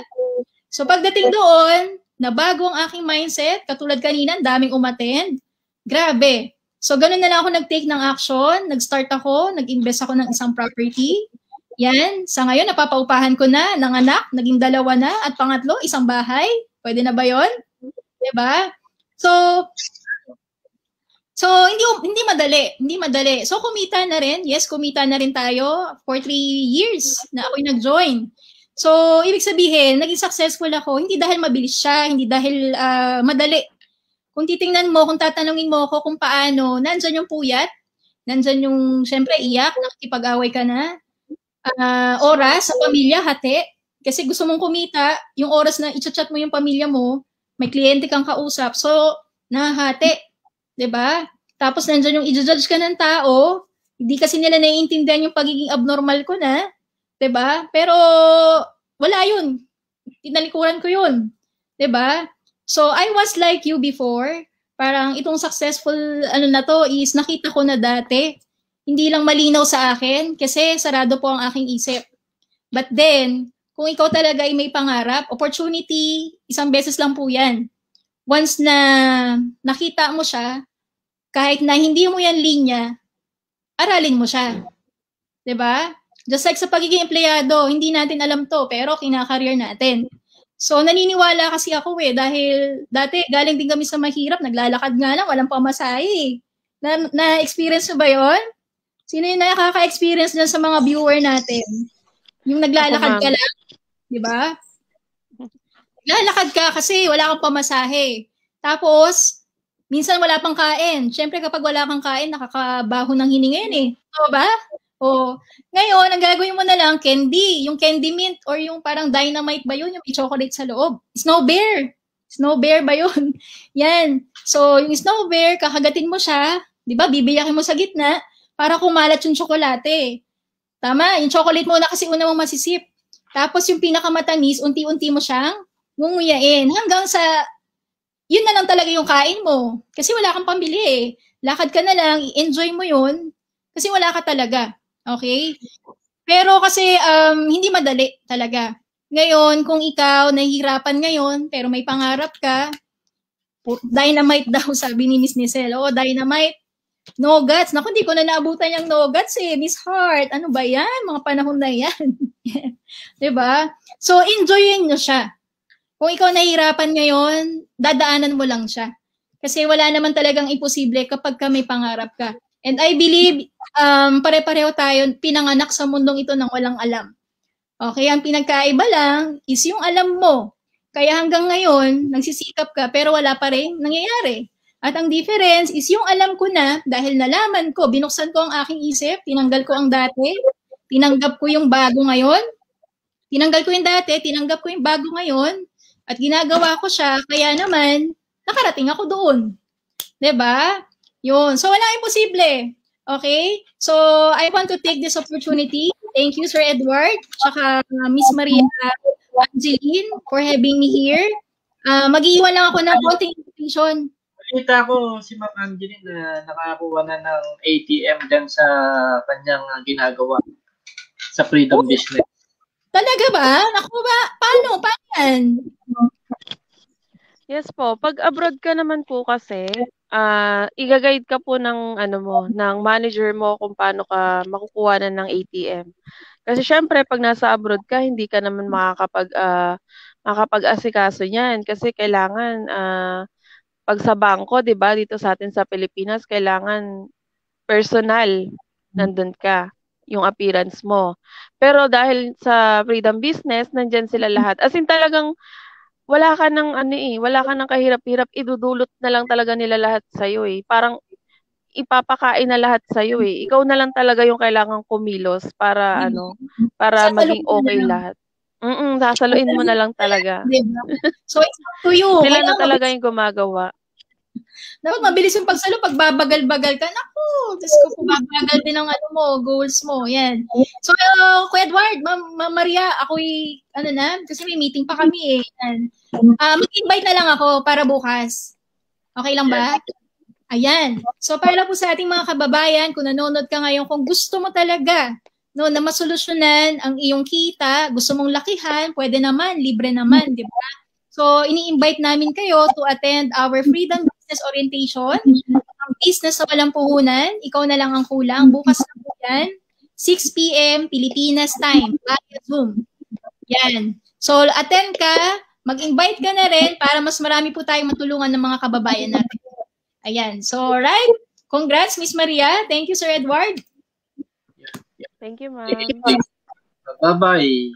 So pagdating doon, nabago ang aking mindset, katulad kanina, daming umattend. Grabe. So, ganun na lang ako nag-take ng action, nag-start ako, nag-invest ako ng isang property. Yan. Sa ngayon, napapaupahan ko na ng anak, naging 2 na, at pangatlo, isang bahay. Pwede na ba yun? Diba? So hindi madali. So, kumita na rin. Yes, kumita na rin tayo for 3 years na ako'y nag-join. So, ibig sabihin, naging successful ako, hindi dahil mabilis siya, hindi dahil madali. Kung titingnan mo, kung tatanungin mo ako kung paano, nandyan yung puyat, nandyan yung, syempre, iyak, nakikipag-away ka na, oras sa pamilya, hati, kasi gusto mong kumita, yung oras na i-chat mo yung pamilya mo, may kliyente kang kausap, so, nahati, diba? Tapos nandyan yung i-judge ka ng tao, hindi kasi nila naiintindihan yung pagiging abnormal ko na, diba? Pero, wala yun. Tinalikuran ko yun. Diba? So, I was like you before. Parang itong successful na to is nakita ko na dati. Hindi lang malinaw sa akin kasi sarado po ang aking isip. But then, kung ikaw talaga ay may pangarap, opportunity, isang beses lang po yan. Once na nakita mo siya, kahit na hindi mo yan linya, aralin mo siya. Diba? Just like sa pagiging empleyado, hindi natin alam to, pero kinakareer natin. So, naniniwala kasi ako dahil dati galing din kami sa mahirap, naglalakad nga lang, walang pamasahe. Na-experience mo ba yun? Sino yung nakaka-experience dyan sa mga viewer natin? Yung naglalakad ka lang, di ba? Naglalakad ka kasi wala kang pamasahe. Tapos, minsan wala pang kain. Siyempre, kapag wala kang kain, nakakabaho ng hininga yun eh. So, ba? O, ngayon, ang gagawin mo na lang, candy. Yung candy mint or yung parang dynamite ba yun? Yung chocolate sa loob. Snow bear. Snow bear ba yun? Yan. So, yung snow bear, kakagatin mo siya, di ba? Bibiyakin mo sa gitna para kumalat yung tsokolate. Tama? Yung chocolate mo na kasi una mong masisip. Tapos yung pinakamatamis, unti-unti mo siyang ngunguyain. Hanggang sa, yun na lang talaga yung kain mo. Kasi wala kang pambili eh. Lakad ka na lang, i-enjoy mo yun. Kasi wala ka talaga. Okay? Pero kasi hindi madali talaga. Ngayon, kung ikaw nahihirapan ngayon, pero may pangarap ka, dynamite daw, sabi ni Miss Nicel. Oo, dynamite. No guts. Naku, hindi ko na naabutan yung no guts eh. Miss Heart, ano ba yan? Mga panahon na yan. Diba? So, enjoyin nyo siya. Kung ikaw nahihirapan ngayon, dadaanan mo lang siya. Kasi wala naman talagang imposible kapag ka may pangarap ka. And I believe, pare-pareho tayo pinanganak sa mundong ito ng walang alam. Okay, ang pinagkaiba lang is yung alam mo. Kaya hanggang ngayon, nagsisikap ka pero wala pa rin nangyayari. At ang difference is yung alam ko na dahil nalaman ko, binuksan ko ang aking isip, tinanggal ko ang dati, tinanggap ko yung bago ngayon, tinanggal ko yung dati, tinanggap ko yung bago ngayon, at ginagawa ko siya, kaya naman, nakarating ako doon. Diba? Yun. So, walang imposible. Okay? So, I want to take this opportunity. Thank you, Sir Edward, tsaka Miss Maria Angeline for having me here. Mag-iwan lang ako ng konting invitation. Nakita ko si Ma'am Angeline na nakakuha na ng ATM dyan sa kanyang ginagawa sa Freedom Business. Talaga ba? Naku ba? Paano? Paano yan? Yes po. Pag abroad ka naman po kasi, i-guide ka po ng ng manager mo kung paano ka makukuha na ng ATM. Kasi syempre pag nasa abroad ka, hindi ka naman makakapag-asikaso niyan kasi kailangan pag sa bangko, 'di ba, dito sa atin sa Pilipinas, kailangan personal nandun ka yung appearance mo. Pero dahil sa Freedom Business, nandyan sila lahat. As in talagang wala ka ng kahirap-hirap, idudulot na lang talaga nila lahat sa'yo eh. Parang ipapakain na lahat sa'yo eh. Ikaw na lang talaga yung kailangang kumilos para para maging okay lahat. Sasaluin mo na lang talaga. So it's up to you. Sila na talaga yung gumagawa. Dapat mabilis yung pagsalo, pag babagal-bagal ka, naku, Diyos ko po, babagal din ang ano mo, goals mo. Yan. So, Kuya Edward, Ma'am Maria, ako'y, kasi may meeting pa kami eh. Yan. Mag-invite na lang ako para bukas. Okay lang ba? Ayan. So, para po sa ating mga kababayan, kung nanonood ka ngayon, kung gusto mo talaga na masolusyonan ang iyong kita, gusto mong lakihan, pwede naman, libre naman, di ba? So, ini-invite namin kayo to attend our Freedom Business Orientation. Ang business na walang puhunan, ikaw na lang ang kulang. Bukas na po yan, 6 p.m. Pilipinas time, via Zoom. Yan. So, attend ka, mag-invite ka na rin para mas marami po tayong matulungan ng mga kababayan natin. Ayan. So, right. Congrats, Miss Maria. Thank you, Sir Edward. Thank you, ma'am. Bye-bye.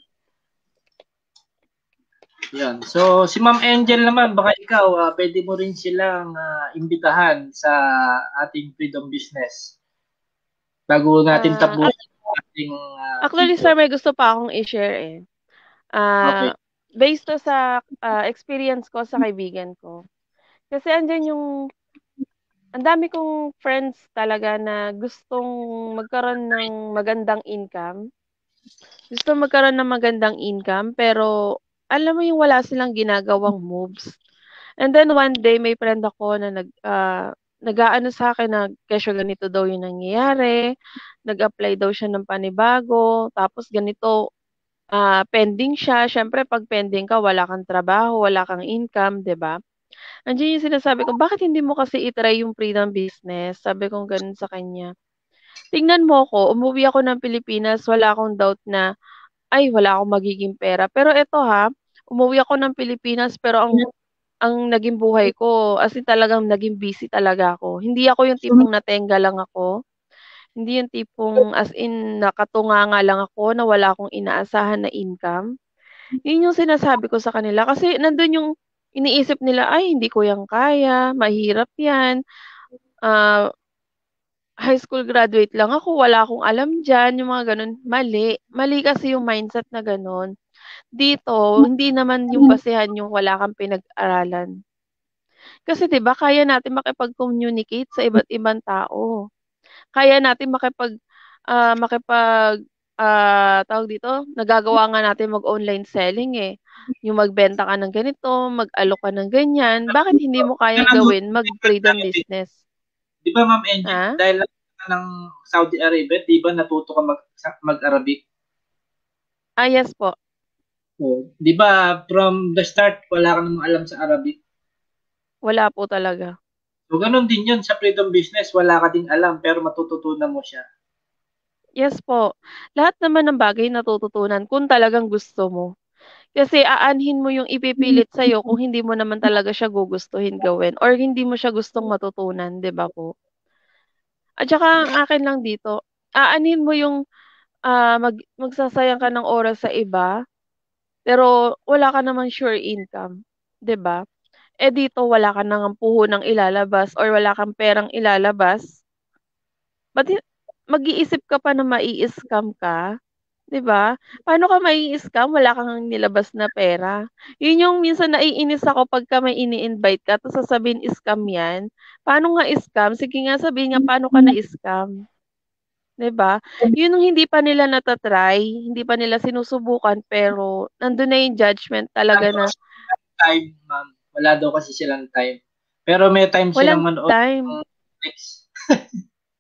Yan. So, si Ma'am Angel naman, baka ikaw, pwede mo rin silang imbitahan sa ating Freedom Business. Bago natin tapusin ating... actually, sir, may gusto pa akong i-share eh. Okay. Based to sa experience ko sa kaibigan ko. Kasi andyan yung... Ang dami kong friends talaga na gustong magkaroon ng magandang income. Gusto magkaroon ng magandang income, pero alam mo yung wala silang ginagawang moves. And then one day, may friend ako na nag-aano sa akin na kesyo ganito daw yung nangyayari. Nag-apply daw siya ng panibago. Tapos ganito, pending siya. Siyempre, pag pending ka, wala kang trabaho, wala kang income, 'di ba? Andiyan yung sinasabi ko, bakit hindi mo kasi itry yung freedom business? Sabi ko ganun sa kanya. Tingnan mo ko, umuwi ako ng Pilipinas, wala akong doubt na, ay, wala akong magiging pera. Pero eto umuwi ako ng Pilipinas, pero ang naging buhay ko, as in talagang naging busy talaga ako. Hindi ako yung tipong natenga lang ako. Hindi yung tipong as in nakatunganga lang ako na wala akong inaasahan na income. Yun yung sinasabi ko sa kanila. Kasi nandun yung iniisip nila, ay, hindi ko yan kaya, mahirap yan. High school graduate lang ako, wala akong alam dyan, yung mga ganun. Mali. Mali kasi yung mindset na ganun. Dito, hindi naman yung basehan yung wala kang pinag-aralan. Kasi 'di ba kaya natin makipag-communicate sa iba't ibang tao. Kaya natin tawag dito, nagagawa nga natin mag-online selling eh. Yung magbenta ka ng ganito, mag-alok ka ng ganyan. Bakit hindi mo kayang gawin mag-freedom business? Di ba, Ma'am Angel, dahil ng Saudi Arabia, di ba natuto ka mag-Arabic? Yes po. Oh, di ba from the start, wala ka namang alam sa Arabic? Wala po talaga. So, ganun din yun sa freedom business. Wala ka ding alam, pero matututunan mo siya. Yes po. Lahat naman ng bagay natututunan kung talagang gusto mo. Kasi aanhin mo yung ipipilit sa'yo kung hindi mo naman talaga siya gugustuhin gawin or hindi mo siya gustong matutunan, di ba po? At saka ang akin lang dito, aanhin mo yung magsasayang ka ng oras sa iba, pero wala ka naman sure income, di ba? Dito wala ka nang puhunang ilalabas or wala kang perang ilalabas. Ba't mag-iisip ka pa na mai-scam ka? 'Di ba? Paano ka mai-scam, wala kang nilabas na pera? Yun yung minsan naiinis ako pagka may ini-invite ka tapos sasabihin scam 'yan. Paano nga scam? Sige nga sabihin nga paano ka na-scam. 'Di ba? Yun yung hindi pa nila nata-try, hindi pa nila sinusubukan pero nandun na yung judgment talaga na time, ma'am. Wala daw kasi silang time. Pero may time silang manood. Time.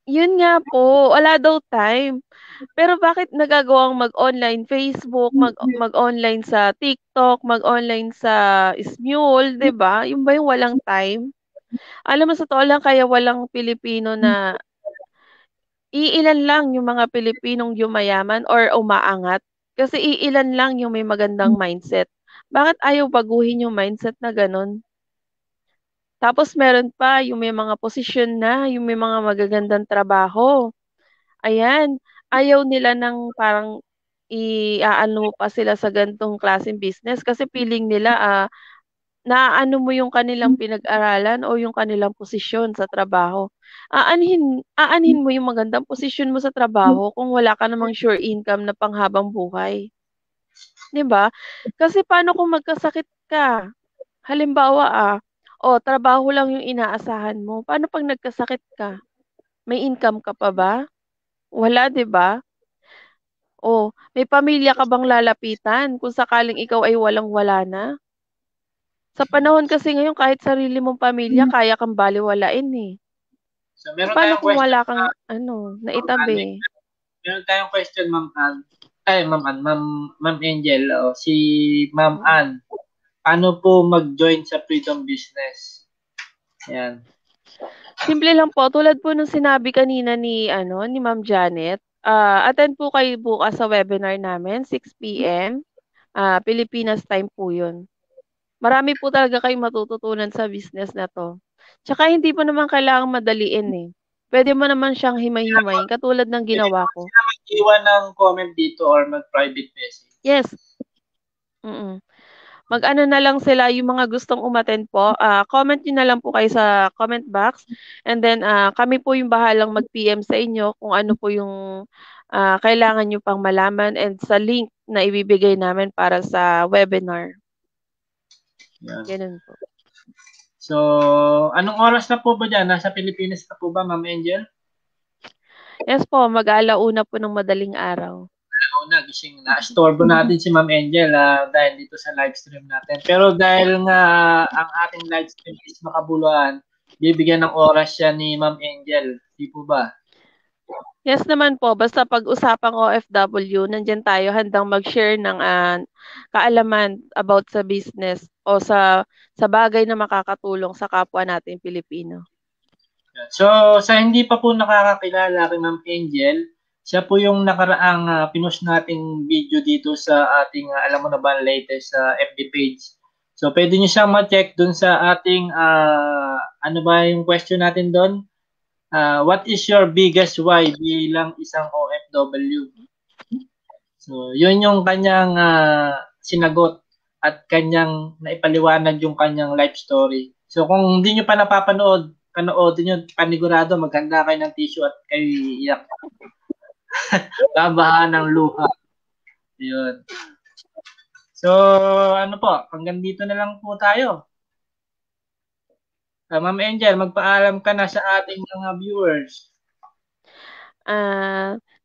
Yun nga po, wala daw time. Pero bakit nagagawang mag-online Facebook, mag-online sa TikTok, mag-online sa Smule, 'di ba? Yung ba yung walang time? Alam mo sa totoo lang kaya walang Pilipino na iilan lang yung mga Pilipinong yumayaman or umaangat kasi iilan lang yung may magandang mindset. Bakit ayaw baguhin yung mindset na ganun? Tapos meron pa yung may mga posisyon na, yung may mga magagandang trabaho. Ayan, ayaw nila ng parang iaano pa sila sa gantong klaseng business kasi feeling nila naaano mo yung kanilang pinag-aralan o yung kanilang posisyon sa trabaho. Aanhin mo yung magandang posisyon mo sa trabaho kung wala ka namang sure income na panghabang buhay. 'Di ba? Kasi paano kung magkasakit ka? Halimbawa, trabaho lang yung inaasahan mo. Paano pag nagkasakit ka? May income ka pa ba? Wala, 'di ba? Oh, may pamilya ka bang lalapitan kung sakaling ikaw ay walang-wala na? Sa panahon kasi ngayon kahit sarili mong pamilya kaya kang balewalain, eh. So, meron Paano tayong kung question, wala kang ano, Ma'am Ann. naitabi? Meron tayong question, Ma'am Ann. Ay, Ma'am Ann, Ma'am Angel. Si Ma'am Mm. Ann, paano po mag-join sa Freedom Business? Ayan. Simple lang po, tulad po nung sinabi kanina ni ano, ni Ma'am Janet, attend po kayo bukas sa webinar namin, 6 PM, Pilipinas time po 'yun. Marami po talaga kayong matututunan sa business na 'to. Tsaka hindi mo naman kailangang madaliin, eh. Puwede mo naman siyang himay-himayin katulad ng Pwede ginawa naman ko. sila mag-iwan ng comment dito or mag-private message. Yes, mm. Mag-ano na lang sila, yung mga gustong umattend po, comment niyo na lang po kayo sa comment box and then, kami po yung bahalang mag-PM sa inyo kung ano po yung, kailangan niyo pang malaman and sa link na ibibigay namin para sa webinar, Yan. gano'n po. So, anong oras na po ba dyan? Nasa Pilipinas na po ba, Ma'am Angel? Yes po, mag-aalauna po ng madaling araw. Una, gising na. Storbo natin si Ma'am Angel dahil dito sa live stream natin. Pero dahil nga ang ating live stream is makabuluhan, bibigyan ng oras siya ni Ma'am Angel. Di po ba? Yes naman po, basta pag-usapang OFW, nandiyan tayo handang mag-share ng, kaalaman about sa business o sa bagay na makakatulong sa kapwa nating Pilipino. So, sa hindi pa po nakakakilala kay Ma'am Angel, siya po yung nakaraang pinost nating video dito sa ating, alam mo na ba, latest FB page. So, pwede nyo siyang ma-check dun sa ating, ano ba yung question natin doon? What is your biggest why bilang isang OFW? So, yun yung kanyang sinagot at kanyang naipaliwanag yung kanyang life story. So, kung hindi nyo pa napapanood, panoodin nyo, panigurado, maghanda kayo ng tissue at kayo iiyak. Babahan ng luha. Yun. So, ano po, hanggang dito na lang po tayo. Ma'am Angel, magpaalam ka na sa ating mga viewers.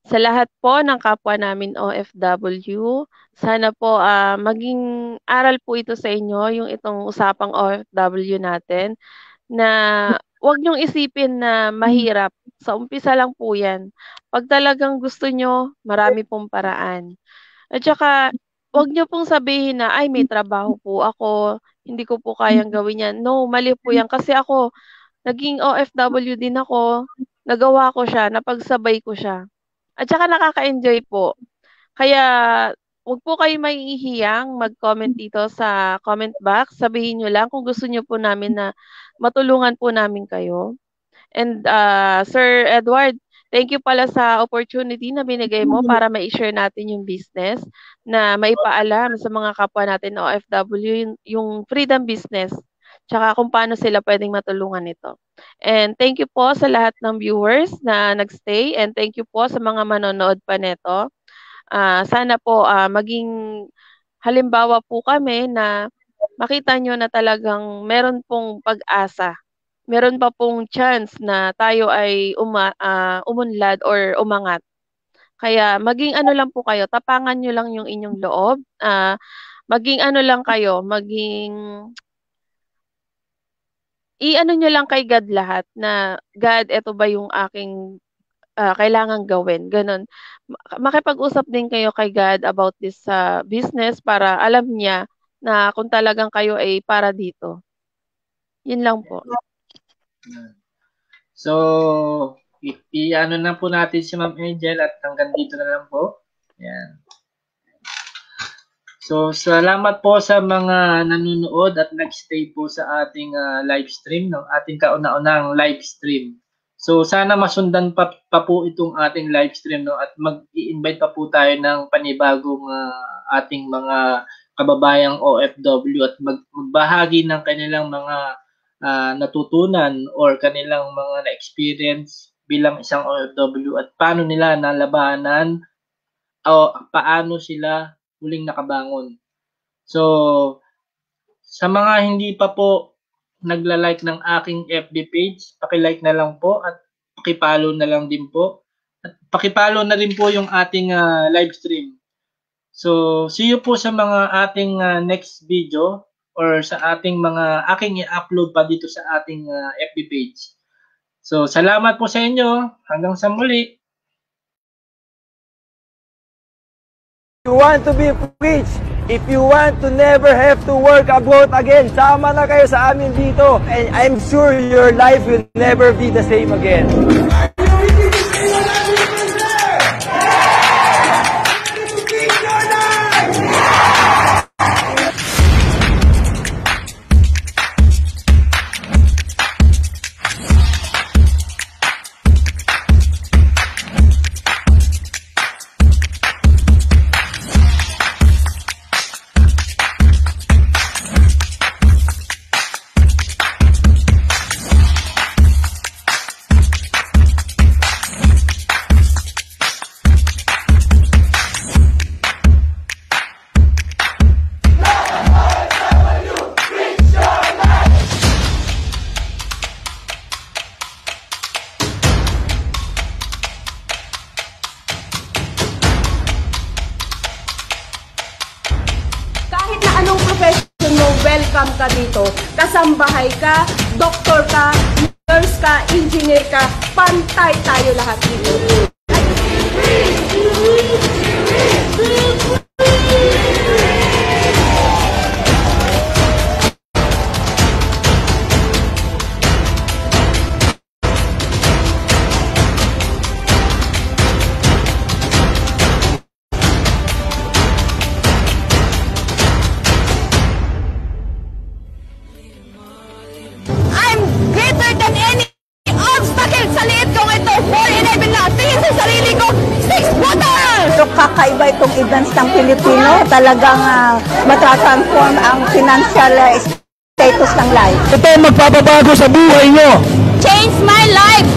Sa lahat po ng kapwa namin OFW, sana po maging aral po ito sa inyo, yung itong usapang OFW natin, na wag niyong isipin na mahirap. Sa umpisa lang po yan. Pag talagang gusto nyo, marami pong paraan. At saka, wag niyo pong sabihin na, ay may trabaho po ako, hindi ko po kayang gawin yan. No, mali po yan. Kasi ako, naging OFW din ako, nagawa ko siya, napagsabay ko siya. At saka nakaka-enjoy po. Kaya, wag po kayo mahihiyang mag-comment dito sa comment box. Sabihin nyo lang kung gusto nyo po namin na matulungan po namin kayo. And Sir Edward, thank you pala sa opportunity na binigay mo para ma-share natin yung business na maipaalam sa mga kapwa natin na OFW yung freedom business tsaka kung paano sila pwedeng matulungan nito. And thank you po sa lahat ng viewers na nagstay and thank you po sa mga manonood pa nito. Sana po maging halimbawa po kami na makita nyo na talagang meron pong pag-asa. Meron pa pong chance na tayo ay umunlad or umangat. Kaya maging ano lang po kayo, tapangan nyo lang yung inyong loob. Maging ano lang kayo, i-ano nyo lang kay God lahat na, God, eto ba yung aking kailangan gawin, gano'n. Makipag-usap din kayo kay God about this business para alam niya na kung talagang kayo ay para dito. Yun lang po. So, i-ano na po natin si Ma'am Angel at hanggang dito na lang po. Yan. So, salamat po sa mga nanonood at nag-stay po sa ating live stream, ng ating kauna-unang live stream. So, sana masundan pa po itong ating live stream, no? At mag-i-invite pa po tayo ng panibagong ating mga kababayang OFW at magbahagi ng kanilang mga natutunan or kanilang mga na-experience bilang isang OFW at paano nila nalabanan o paano sila muling nakabangon. So, sa mga hindi pa po nagla-like ng aking FB page, paki-like na lang po at paki-follow na lang din po. At paki-follow na rin po yung ating live stream. So, see you po sa mga ating next video or sa ating mga aking i-upload pa dito sa ating FB page. So, salamat po sa inyo. Hanggang sa muli. If you want to be rich, if you want to never have to work abroad again, sama na kayo sa amin dito. And I'm sure your life will never be the same again. Kahit na anong profession mo, welcome ka dito. Kasambahay ka, doktor ka, nurse ka, engineer ka, pantay tayo lahat dito. I'm greater than any obstacle sa liit kong ito. 4'11 na. Tingin sa sarili ko, 6-footer! So, kakaiba itong events ng Pilipino. Talagang matatransform ang financial status ng life. Ito ang magpapabago sa buhay nyo. Change my life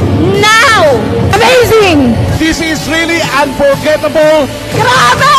now! Amazing! This is really unforgettable. Grabe!